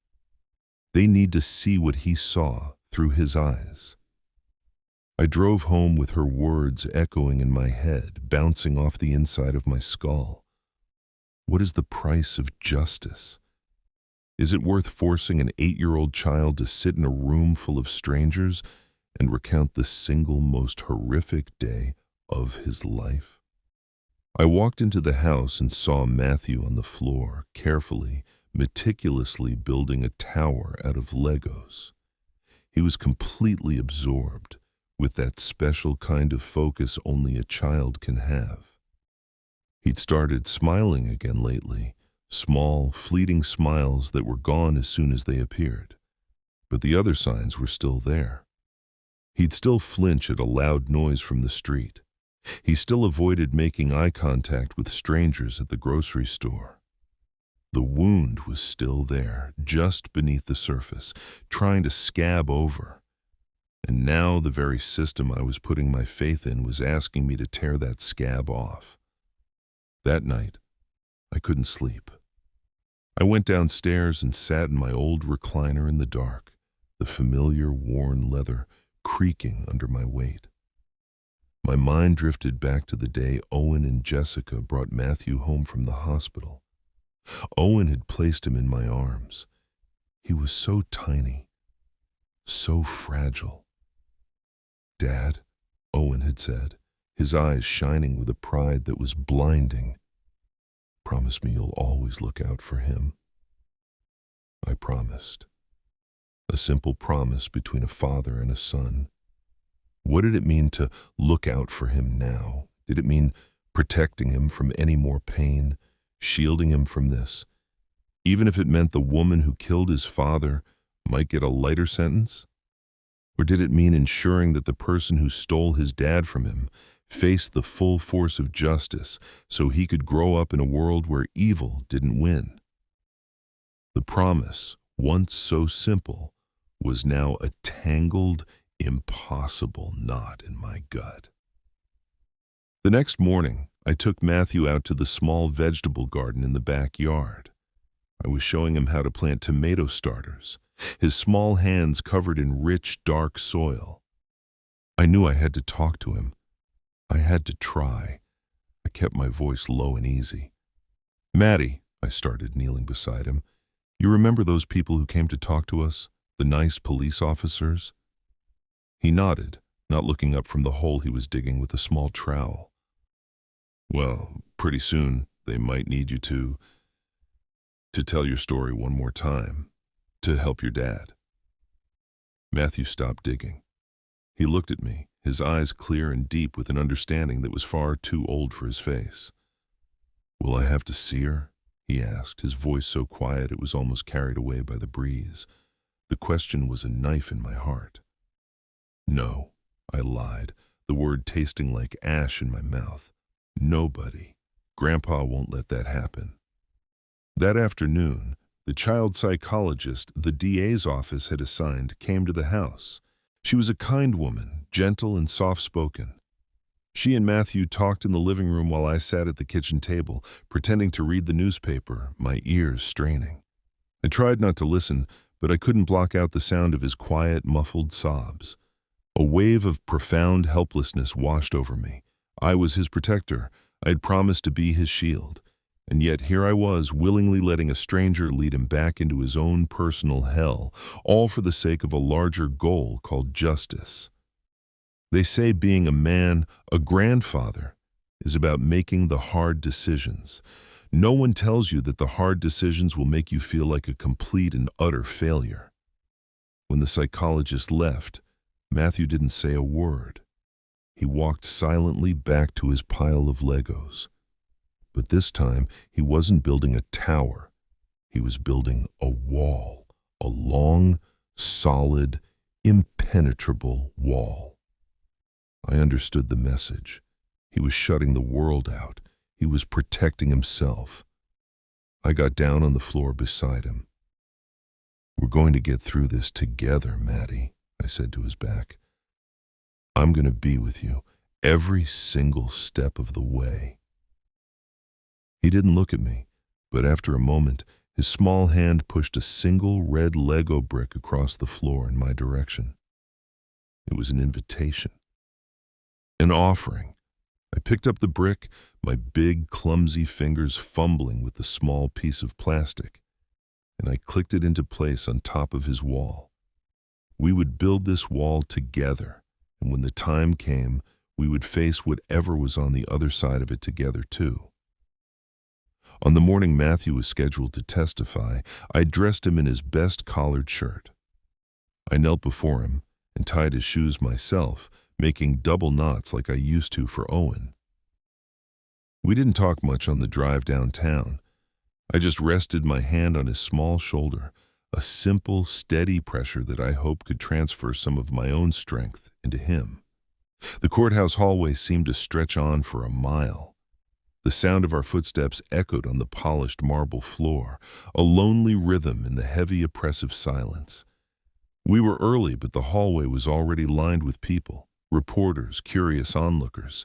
They need to see what he saw through his eyes." I drove home with her words echoing in my head, bouncing off the inside of my skull. What is the price of justice? Is it worth forcing an 8-year-old child to sit in a room full of strangers and recount the single most horrific day of his life? I walked into the house and saw Matthew on the floor, carefully, meticulously building a tower out of Legos. He was completely absorbed, with that special kind of focus only a child can have. He'd started smiling again lately, small, fleeting smiles that were gone as soon as they appeared. But the other signs were still there. He'd still flinch at a loud noise from the street. He still avoided making eye contact with strangers at the grocery store. The wound was still there, just beneath the surface, trying to scab over. And now the very system I was putting my faith in was asking me to tear that scab off. That night, I couldn't sleep. I went downstairs and sat in my old recliner in the dark, the familiar worn leather creaking under my weight. My mind drifted back to the day Owen and Jessica brought Matthew home from the hospital. Owen had placed him in my arms. He was so tiny, so fragile. "Dad," Owen had said, his eyes shining with a pride that was blinding. "Promise me you'll always look out for him." I promised. A simple promise between a father and a son. What did it mean to look out for him now? Did it mean protecting him from any more pain, shielding him from this? Even if it meant the woman who killed his father might get a lighter sentence? Or did it mean ensuring that the person who stole his dad from him faced the full force of justice so he could grow up in a world where evil didn't win? The promise, once so simple, was now a tangled, impossible knot in my gut. The next morning, I took Matthew out to the small vegetable garden in the backyard. I was showing him how to plant tomato starters, his small hands covered in rich, dark soil. I knew I had to talk to him. I had to try. I kept my voice low and easy. "Matty," I started, kneeling beside him, "you remember those people who came to talk to us, the nice police officers?" He nodded, not looking up from the hole he was digging with a small trowel. "Well, pretty soon they might need you to tell your story one more time, to help your dad." Matthew stopped digging. He looked at me, his eyes clear and deep with an understanding that was far too old for his face. "Will I have to see her?" he asked, his voice so quiet it was almost carried away by the breeze. The question was a knife in my heart. "No," I lied, the word tasting like ash in my mouth. "Nobody. Grandpa won't let that happen." That afternoon, The child psychologist the DA's office had assigned came to the house. She was a kind woman, gentle and soft-spoken. She and Matthew talked in the living room while I sat at the kitchen table, pretending to read the newspaper, my ears straining. I tried not to listen, but I couldn't block out the sound of his quiet, muffled sobs. A wave of profound helplessness washed over me. I was his protector. I had promised to be his shield. And yet here I was, willingly letting a stranger lead him back into his own personal hell, all for the sake of a larger goal called justice. They say being a man, a grandfather, is about making the hard decisions. No one tells you that the hard decisions will make you feel like a complete and utter failure. When the psychologist left, Matthew didn't say a word. He walked silently back to his pile of Legos. But this time, he wasn't building a tower. He was building a wall, a long, solid, impenetrable wall. I understood the message. He was shutting the world out. He was protecting himself. I got down on the floor beside him. "We're going to get through this together, Matty," I said to his back. "I'm going to be with you every single step of the way." He didn't look at me, but after a moment, his small hand pushed a single red Lego brick across the floor in my direction. It was an invitation. An offering. I picked up the brick, my big, clumsy fingers fumbling with the small piece of plastic, and I clicked it into place on top of his wall. We would build this wall together, and when the time came, we would face whatever was on the other side of it together too. On the morning Matthew was scheduled to testify, I dressed him in his best collared shirt. I knelt before him and tied his shoes myself, making double knots like I used to for Owen. We didn't talk much on the drive downtown. I just rested my hand on his small shoulder, a simple, steady pressure that I hoped could transfer some of my own strength into him. The courthouse hallway seemed to stretch on for a mile. The sound of our footsteps echoed on the polished marble floor, a lonely rhythm in the heavy, oppressive silence. We were early, but the hallway was already lined with people, reporters, curious onlookers.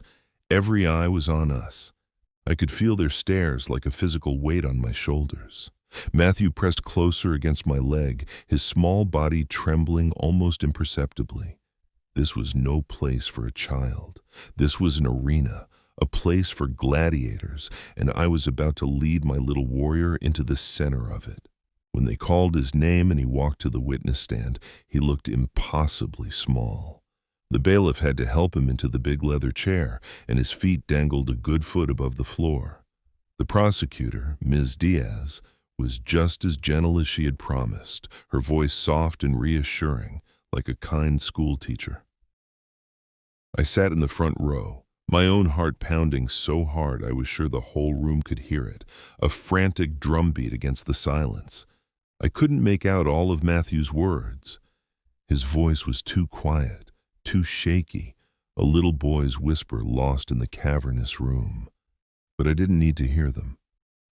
Every eye was on us. I could feel their stares like a physical weight on my shoulders. Matthew pressed closer against my leg, his small body trembling almost imperceptibly. This was no place for a child. This was an arena, a place for gladiators, and I was about to lead my little warrior into the center of it. When they called his name and he walked to the witness stand, he looked impossibly small. The bailiff had to help him into the big leather chair, and his feet dangled a good foot above the floor. The prosecutor, Ms. Diaz, was just as gentle as she had promised, her voice soft and reassuring, like a kind schoolteacher. I sat in the front row, my own heart pounding so hard I was sure the whole room could hear it, a frantic drumbeat against the silence. I couldn't make out all of Matthew's words. His voice was too quiet, too shaky, a little boy's whisper lost in the cavernous room. But I didn't need to hear them.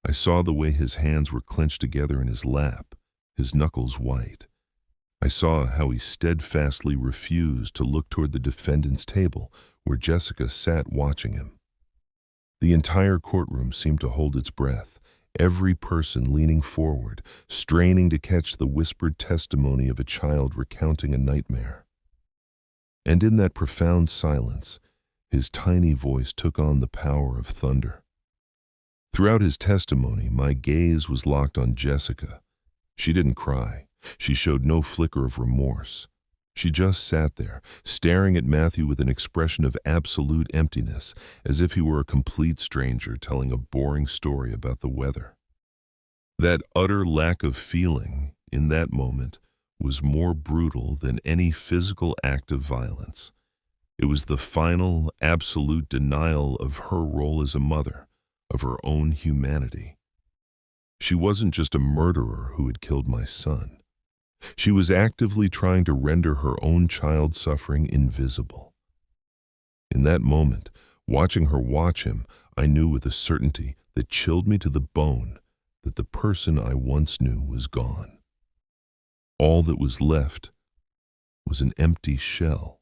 I saw the way his hands were clenched together in his lap, his knuckles white. I saw how he steadfastly refused to look toward the defendant's table, where Jessica sat watching him. The entire courtroom seemed to hold its breath, every person leaning forward, straining to catch the whispered testimony of a child recounting a nightmare. And in that profound silence, his tiny voice took on the power of thunder. Throughout his testimony, my gaze was locked on Jessica. She didn't cry. She showed no flicker of remorse. She just sat there, staring at Matthew with an expression of absolute emptiness, as if he were a complete stranger telling a boring story about the weather. That utter lack of feeling, in that moment, was more brutal than any physical act of violence. It was the final, absolute denial of her role as a mother, of her own humanity. She wasn't just a murderer who had killed my son. She was actively trying to render her own child's suffering invisible. In that moment, watching her watch him, I knew with a certainty that chilled me to the bone, that the person I once knew was gone. All that was left was an empty shell.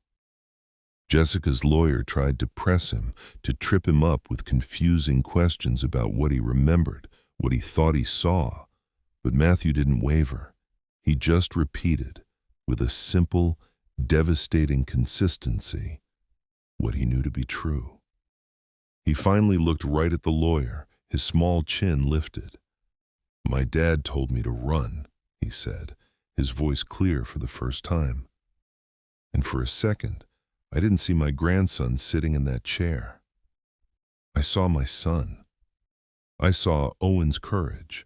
Jessica's lawyer tried to press him, to trip him up with confusing questions about what he remembered, what he thought he saw. But Matthew didn't waver. He just repeated, with a simple, devastating consistency, what he knew to be true. He finally looked right at the lawyer, his small chin lifted. "My dad told me to run," he said, his voice clear for the first time. And for a second, I didn't see my grandson sitting in that chair. I saw my son. I saw Owen's courage,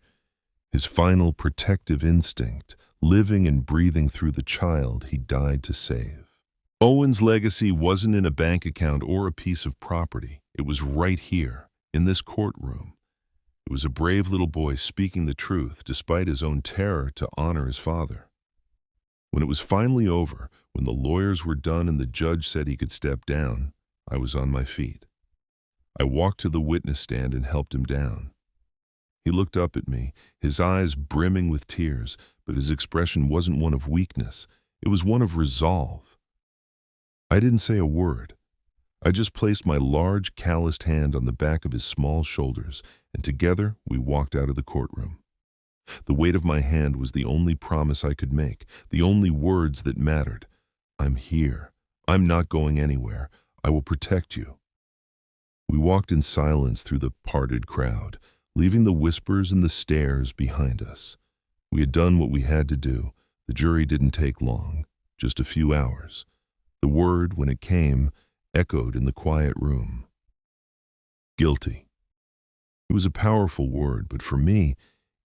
his final protective instinct, living and breathing through the child he died to save. Owen's legacy wasn't in a bank account or a piece of property. It was right here, in this courtroom. It was a brave little boy speaking the truth despite his own terror to honor his father. When it was finally over, when the lawyers were done and the judge said he could step down, I was on my feet. I walked to the witness stand and helped him down. He looked up at me, his eyes brimming with tears, but his expression wasn't one of weakness. It was one of resolve. I didn't say a word. I just placed my large, calloused hand on the back of his small shoulders, and together we walked out of the courtroom. The weight of my hand was the only promise I could make, the only words that mattered. "I'm here. I'm not going anywhere. I will protect you." We walked in silence through the parted crowd, leaving the whispers and the stares behind us. We had done what we had to do. The jury didn't take long, just a few hours. The word, when it came, echoed in the quiet room. Guilty. It was a powerful word, but for me,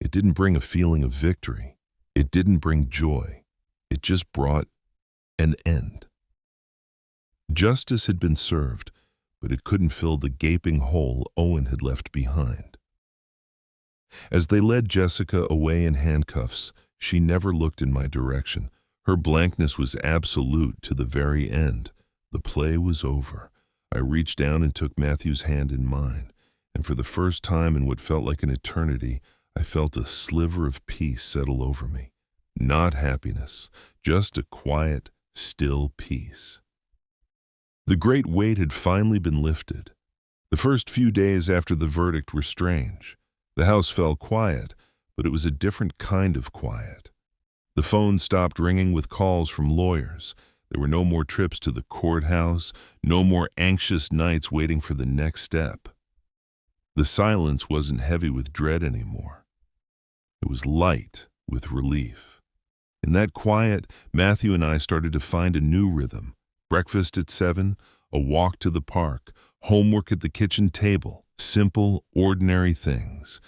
it didn't bring a feeling of victory. It didn't bring joy. It just brought an end. Justice had been served, but it couldn't fill the gaping hole Owen had left behind. As they led Jessica away in handcuffs, she never looked in my direction. Her blankness was absolute to the very end. The play was over. I reached down and took Matthew's hand in mine, and for the first time in what felt like an eternity, I felt a sliver of peace settle over me. Not happiness, just a quiet, still peace. The great weight had finally been lifted. The first few days after the verdict were strange. The house fell quiet, but it was a different kind of quiet. The phone stopped ringing with calls from lawyers. There were no more trips to the courthouse, no more anxious nights waiting for the next step. The silence wasn't heavy with dread anymore. It was light with relief. In that quiet, Matthew and I started to find a new rhythm. Breakfast at 7, a walk to the park, homework at the kitchen table, simple, ordinary things.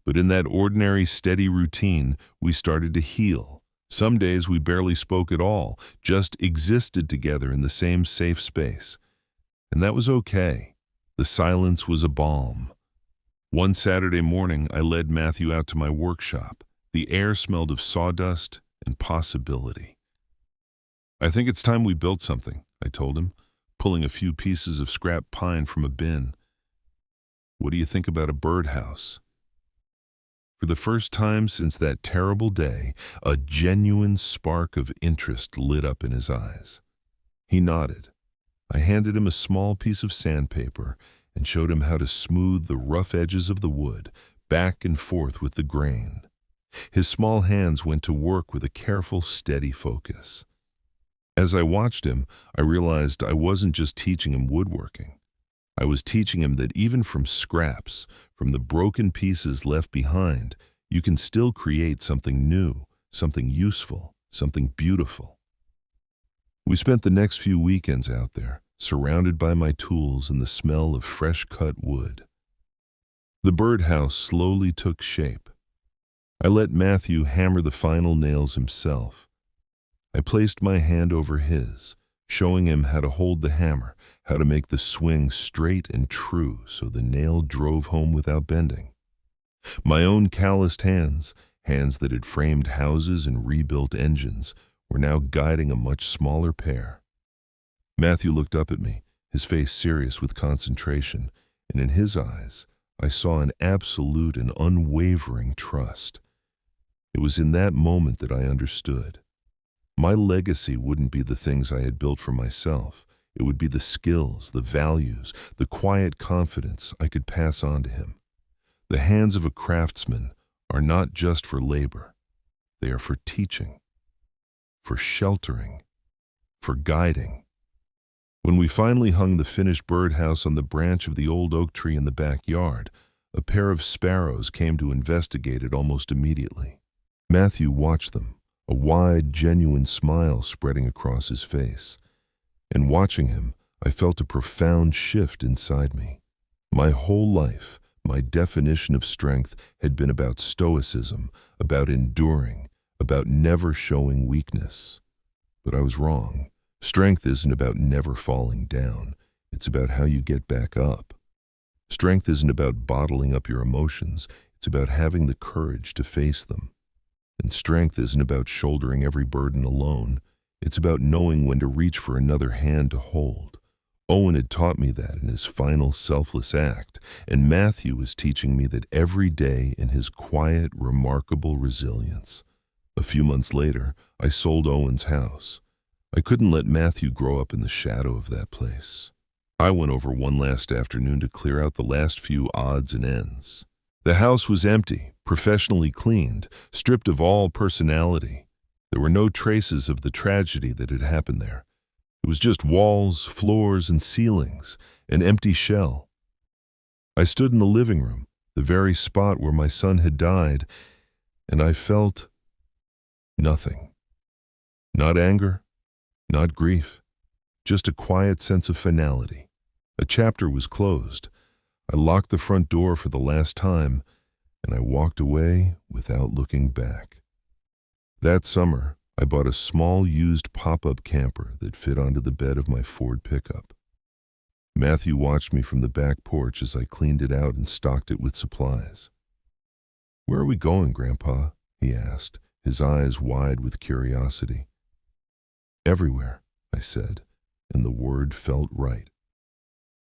But in that ordinary, steady routine, we started to heal. Some days we barely spoke at all, just existed together in the same safe space. And that was okay. The silence was a balm. One Saturday morning, I led Matthew out to my workshop. The air smelled of sawdust and possibility. "I think it's time we built something," I told him, pulling a few pieces of scrap pine from a bin. "What do you think about a birdhouse?" For the first time since that terrible day, a genuine spark of interest lit up in his eyes. He nodded. I handed him a small piece of sandpaper and showed him how to smooth the rough edges of the wood, back and forth with the grain. His small hands went to work with a careful, steady focus. As I watched him, I realized I wasn't just teaching him woodworking. I was teaching him that even from scraps, from the broken pieces left behind, you can still create something new, something useful, something beautiful. We spent the next few weekends out there, surrounded by my tools and the smell of fresh-cut wood. The birdhouse slowly took shape. I let Matthew hammer the final nails himself. I placed my hand over his, showing him how to hold the hammer, how to make the swing straight and true so the nail drove home without bending. My own calloused hands, hands that had framed houses and rebuilt engines, were now guiding a much smaller pair. Matthew looked up at me, his face serious with concentration, and in his eyes, I saw an absolute and unwavering trust. It was in that moment that I understood. My legacy wouldn't be the things I had built for myself. It would be the skills, the values, the quiet confidence I could pass on to him. The hands of a craftsman are not just for labor. They are for teaching, for sheltering, for guiding. When we finally hung the finished birdhouse on the branch of the old oak tree in the backyard, a pair of sparrows came to investigate it almost immediately. Matthew watched them, a wide, genuine smile spreading across his face. And watching him, I felt a profound shift inside me. My whole life, my definition of strength had been about stoicism, about enduring, about never showing weakness. But I was wrong. Strength isn't about never falling down. It's about how you get back up. Strength isn't about bottling up your emotions. It's about having the courage to face them. And strength isn't about shouldering every burden alone. It's about knowing when to reach for another hand to hold. Owen had taught me that in his final selfless act, and Matthew was teaching me that every day in his quiet, remarkable resilience. A few months later, I sold Owen's house. I couldn't let Matthew grow up in the shadow of that place. I went over one last afternoon to clear out the last few odds and ends. The house was empty, professionally cleaned, stripped of all personality. There were no traces of the tragedy that had happened there. It was just walls, floors, and ceilings, an empty shell. I stood in the living room, the very spot where my son had died, and I felt nothing. Not anger, not grief, just a quiet sense of finality. A chapter was closed. I locked the front door for the last time, and I walked away without looking back. That summer, I bought a small used pop-up camper that fit onto the bed of my Ford pickup. Matthew watched me from the back porch as I cleaned it out and stocked it with supplies. "Where are we going, Grandpa?" he asked, his eyes wide with curiosity. "Everywhere," I said, and the word felt right.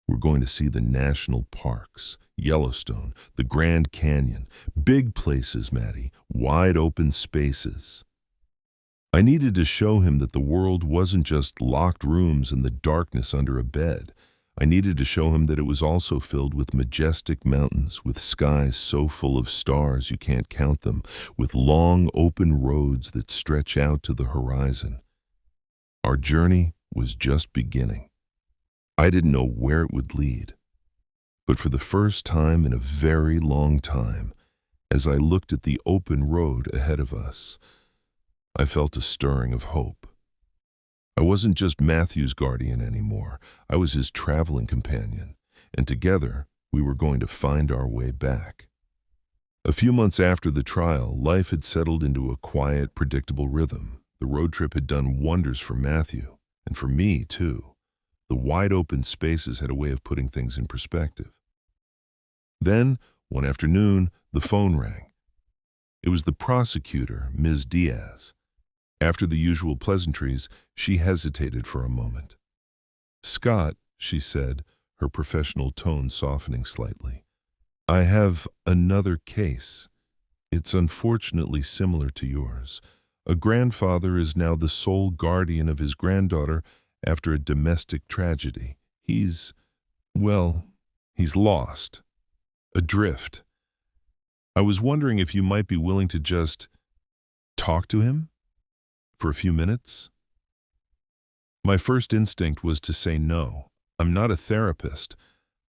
"We're going to see the national parks, Yellowstone, the Grand Canyon, big places, Matty, wide open spaces." I needed to show him that the world wasn't just locked rooms and the darkness under a bed. I needed to show him that it was also filled with majestic mountains, with skies so full of stars you can't count them, with long open roads that stretch out to the horizon. Our journey was just beginning. I didn't know where it would lead. But for the first time in a very long time, as I looked at the open road ahead of us, I felt a stirring of hope. I wasn't just Matthew's guardian anymore. I was his traveling companion, and together we were going to find our way back. A few months after the trial, life had settled into a quiet, predictable rhythm. The road trip had done wonders for Matthew, and for me, too. The wide open spaces had a way of putting things in perspective. Then, one afternoon, the phone rang. It was the prosecutor, Ms. Diaz. After the usual pleasantries, she hesitated for a moment. "Scott," she said, her professional tone softening slightly, "I have another case. It's unfortunately similar to yours. A grandfather is now the sole guardian of his granddaughter after a domestic tragedy. He's lost. Adrift. I was wondering if you might be willing to just talk to him for a few minutes." My first instinct was to say no. I'm not a therapist.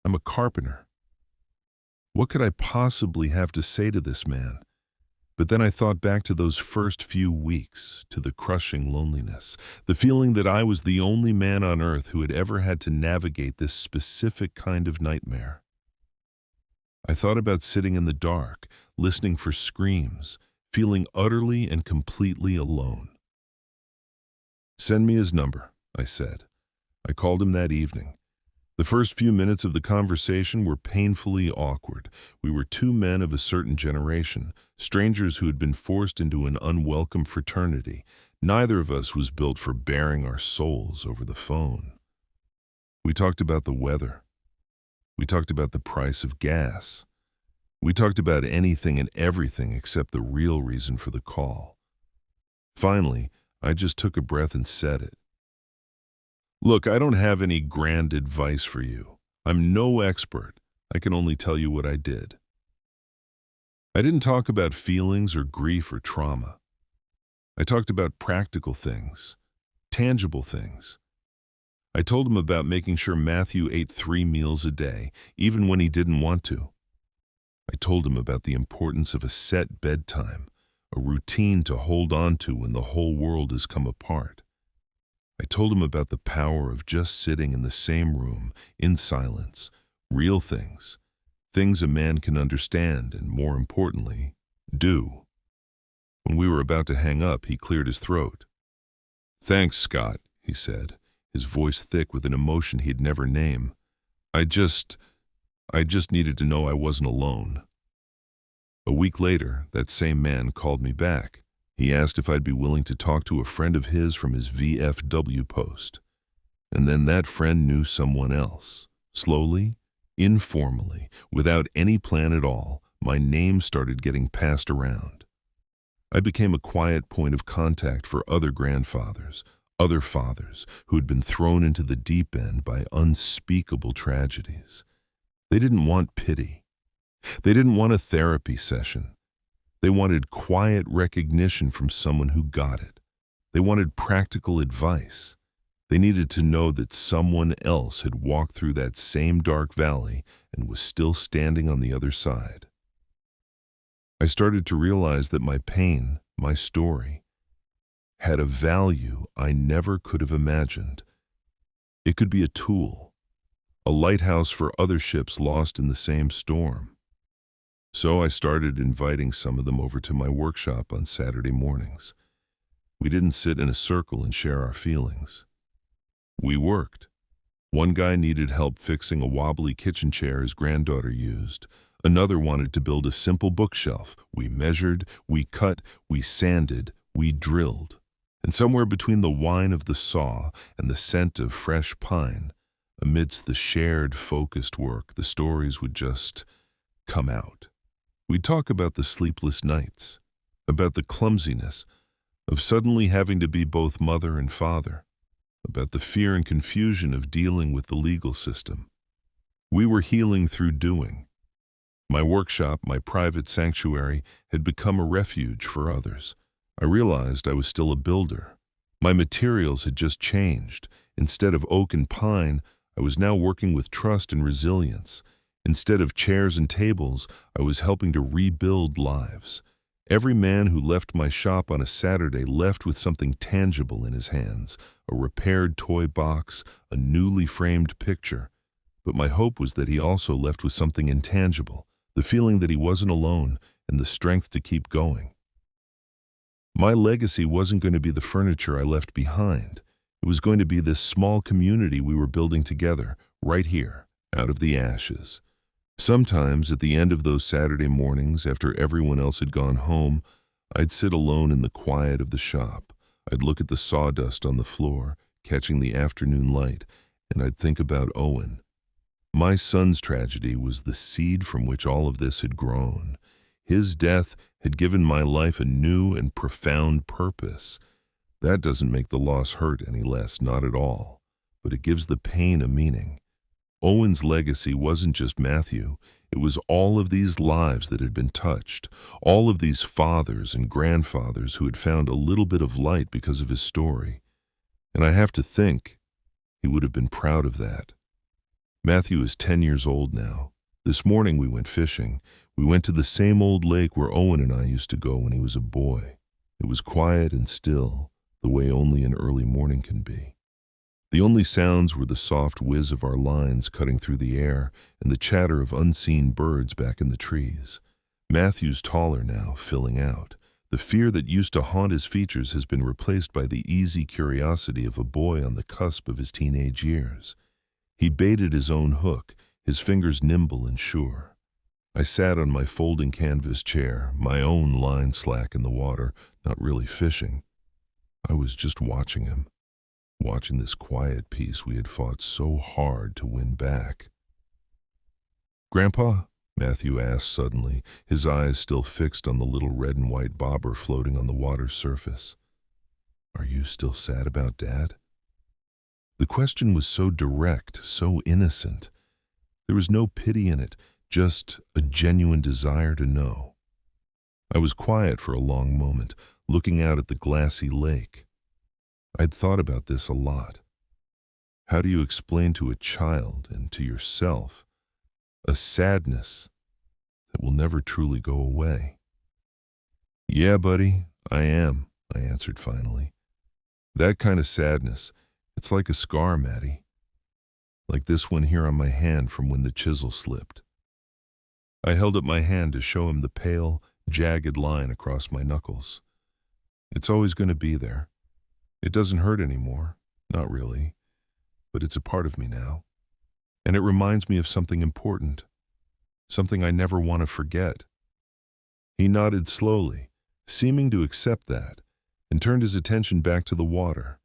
I'm a carpenter. What could I possibly have to say to this man? But then I thought back to those first few weeks, to the crushing loneliness, the feeling that I was the only man on earth who had ever had to navigate this specific kind of nightmare. I thought about sitting in the dark, listening for screams, feeling utterly and completely alone. "Send me his number," I said. I called him that evening. The first few minutes of the conversation were painfully awkward. We were two men of a certain generation, strangers who had been forced into an unwelcome fraternity. Neither of us was built for baring our souls over the phone. We talked about the weather. We talked about the price of gas. We talked about anything and everything except the real reason for the call. Finally, I just took a breath and said it. Look, I don't have any grand advice for you. I'm no expert. I can only tell you what I did. I didn't talk about feelings or grief or trauma. I talked about practical things, tangible things. I told him about making sure Matthew ate 3 meals a day, even when he didn't want to. I told him about the importance of a set bedtime, a routine to hold on to when the whole world has come apart. I told him about the power of just sitting in the same room, in silence, real things, things a man can understand and, more importantly, do. When we were about to hang up, he cleared his throat. "Thanks, Scott," he said, his voice thick with an emotion he'd never name. I just needed to know I wasn't alone." A week later, that same man called me back. He asked if I'd be willing to talk to a friend of his from his VFW post. And then that friend knew someone else. Slowly, informally, without any plan at all, my name started getting passed around. I became a quiet point of contact for other grandfathers, other fathers who'd been thrown into the deep end by unspeakable tragedies. They didn't want pity. They didn't want a therapy session. They wanted quiet recognition from someone who got it. They wanted practical advice. They needed to know that someone else had walked through that same dark valley and was still standing on the other side. I started to realize that my pain, my story, had a value I never could have imagined. It could be a tool, a lighthouse for other ships lost in the same storm. So I started inviting some of them over to my workshop on Saturday mornings. We didn't sit in a circle and share our feelings. We worked. One guy needed help fixing a wobbly kitchen chair his granddaughter used. Another wanted to build a simple bookshelf. We measured, we cut, we sanded, we drilled. And somewhere between the whine of the saw and the scent of fresh pine, amidst the shared, focused work, the stories would just come out. We'd talk about the sleepless nights, about the clumsiness of suddenly having to be both mother and father, about the fear and confusion of dealing with the legal system. We were healing through doing. My workshop, my private sanctuary, had become a refuge for others. I realized I was still a builder. My materials had just changed. Instead of oak and pine, I was now working with trust and resilience. Instead of chairs and tables, I was helping to rebuild lives. Every man who left my shop on a Saturday left with something tangible in his hands, a repaired toy box, a newly framed picture. But my hope was that he also left with something intangible, the feeling that he wasn't alone and the strength to keep going. My legacy wasn't going to be the furniture I left behind. It was going to be this small community we were building together, right here, out of the ashes. Sometimes, at the end of those Saturday mornings, after everyone else had gone home, I'd sit alone in the quiet of the shop. I'd look at the sawdust on the floor, catching the afternoon light, and I'd think about Owen. My son's tragedy was the seed from which all of this had grown. His death had given my life a new and profound purpose. That doesn't make the loss hurt any less, not at all, but it gives the pain a meaning. Owen's legacy wasn't just Matthew. It was all of these lives that had been touched, all of these fathers and grandfathers who had found a little bit of light because of his story. And I have to think he would have been proud of that. Matthew is 10 years old now. This morning we went fishing. We went to the same old lake where Owen and I used to go when he was a boy. It was quiet and still, the way only an early morning can be. The only sounds were the soft whiz of our lines cutting through the air and the chatter of unseen birds back in the trees. Matthew's taller now, filling out. The fear that used to haunt his features has been replaced by the easy curiosity of a boy on the cusp of his teenage years. He baited his own hook, his fingers nimble and sure. I sat on my folding canvas chair, my own line slack in the water, not really fishing. I was just watching him. Watching this quiet piece we had fought so hard to win back. Grandpa? Matthew asked suddenly, his eyes still fixed on the little red and white bobber floating on the water's surface. Are you still sad about Dad? The question was so direct, so innocent. There was no pity in it, just a genuine desire to know. I was quiet for a long moment, looking out at the glassy lake. I'd thought about this a lot. How do you explain to a child and to yourself a sadness that will never truly go away? Yeah, buddy, I am, I answered finally. That kind of sadness, it's like a scar, Matty. Like this one here on my hand from when the chisel slipped. I held up my hand to show him the pale, jagged line across my knuckles. It's always going to be there. It doesn't hurt anymore, not really, but it's a part of me now. And it reminds me of something important, something I never want to forget. He nodded slowly, seeming to accept that, and turned his attention back to the water,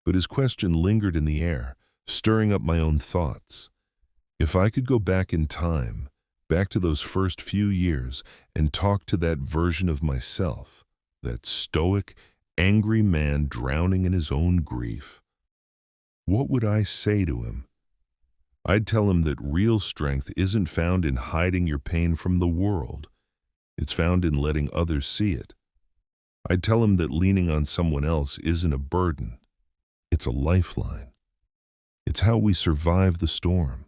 but his question lingered in the air, stirring up my own thoughts. If I could go back in time, back to those first few years, and talk to that version of myself, that stoic, angry man drowning in his own grief, what would I say to him? I'd tell him that real strength isn't found in hiding your pain from the world. It's found in letting others see it. I'd tell him that leaning on someone else isn't a burden. It's a lifeline. It's how we survive the storm.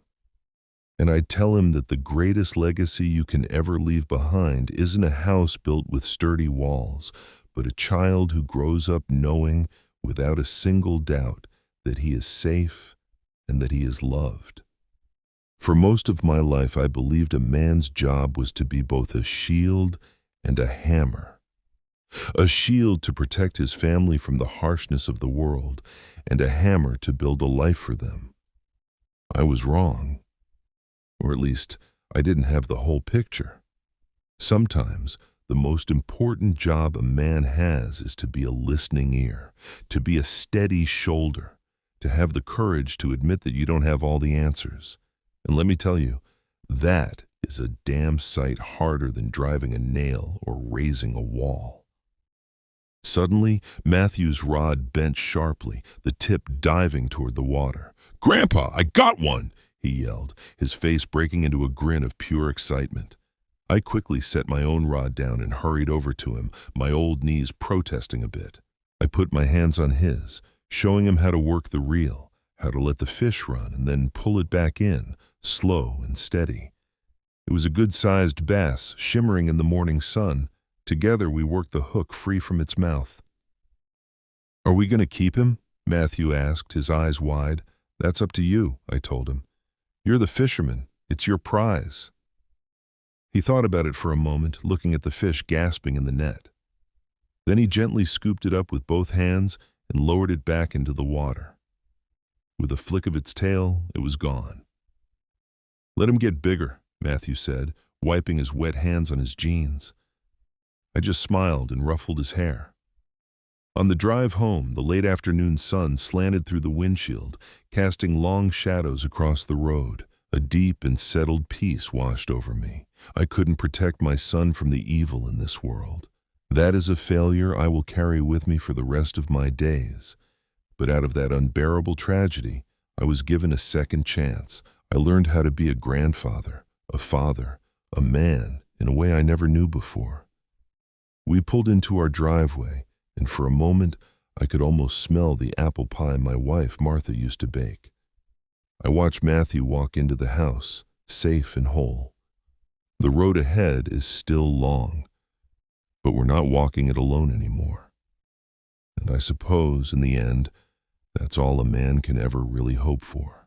And I'd tell him that the greatest legacy you can ever leave behind isn't a house built with sturdy walls, but a child who grows up knowing, without a single doubt, that he is safe and that he is loved. For most of my life, I believed a man's job was to be both a shield and a hammer. A shield to protect his family from the harshness of the world, and a hammer to build a life for them. I was wrong. Or at least, I didn't have the whole picture. Sometimes, the most important job a man has is to be a listening ear, to be a steady shoulder, to have the courage to admit that you don't have all the answers. And let me tell you, that is a damn sight harder than driving a nail or raising a wall. Suddenly, Matthew's rod bent sharply, the tip diving toward the water. "Grandpa, I got one!" he yelled, his face breaking into a grin of pure excitement. I quickly set my own rod down and hurried over to him, my old knees protesting a bit. I put my hands on his, showing him how to work the reel, how to let the fish run and then pull it back in, slow and steady. It was a good-sized bass, shimmering in the morning sun. Together we worked the hook free from its mouth. "Are we going to keep him?" Matthew asked, his eyes wide. "That's up to you," I told him. "You're the fisherman. It's your prize." He thought about it for a moment, looking at the fish gasping in the net. Then he gently scooped it up with both hands and lowered it back into the water. With a flick of its tail, it was gone. "Let him get bigger," Matthew said, wiping his wet hands on his jeans. I just smiled and ruffled his hair. On the drive home, the late afternoon sun slanted through the windshield, casting long shadows across the road. A deep and settled peace washed over me. I couldn't protect my son from the evil in this world. That is a failure I will carry with me for the rest of my days. But out of that unbearable tragedy, I was given a second chance. I learned how to be a grandfather, a father, a man, in a way I never knew before. We pulled into our driveway, and for a moment, I could almost smell the apple pie my wife, Martha, used to bake. I watched Matthew walk into the house, safe and whole. The road ahead is still long, but we're not walking it alone anymore. And I suppose, in the end, that's all a man can ever really hope for.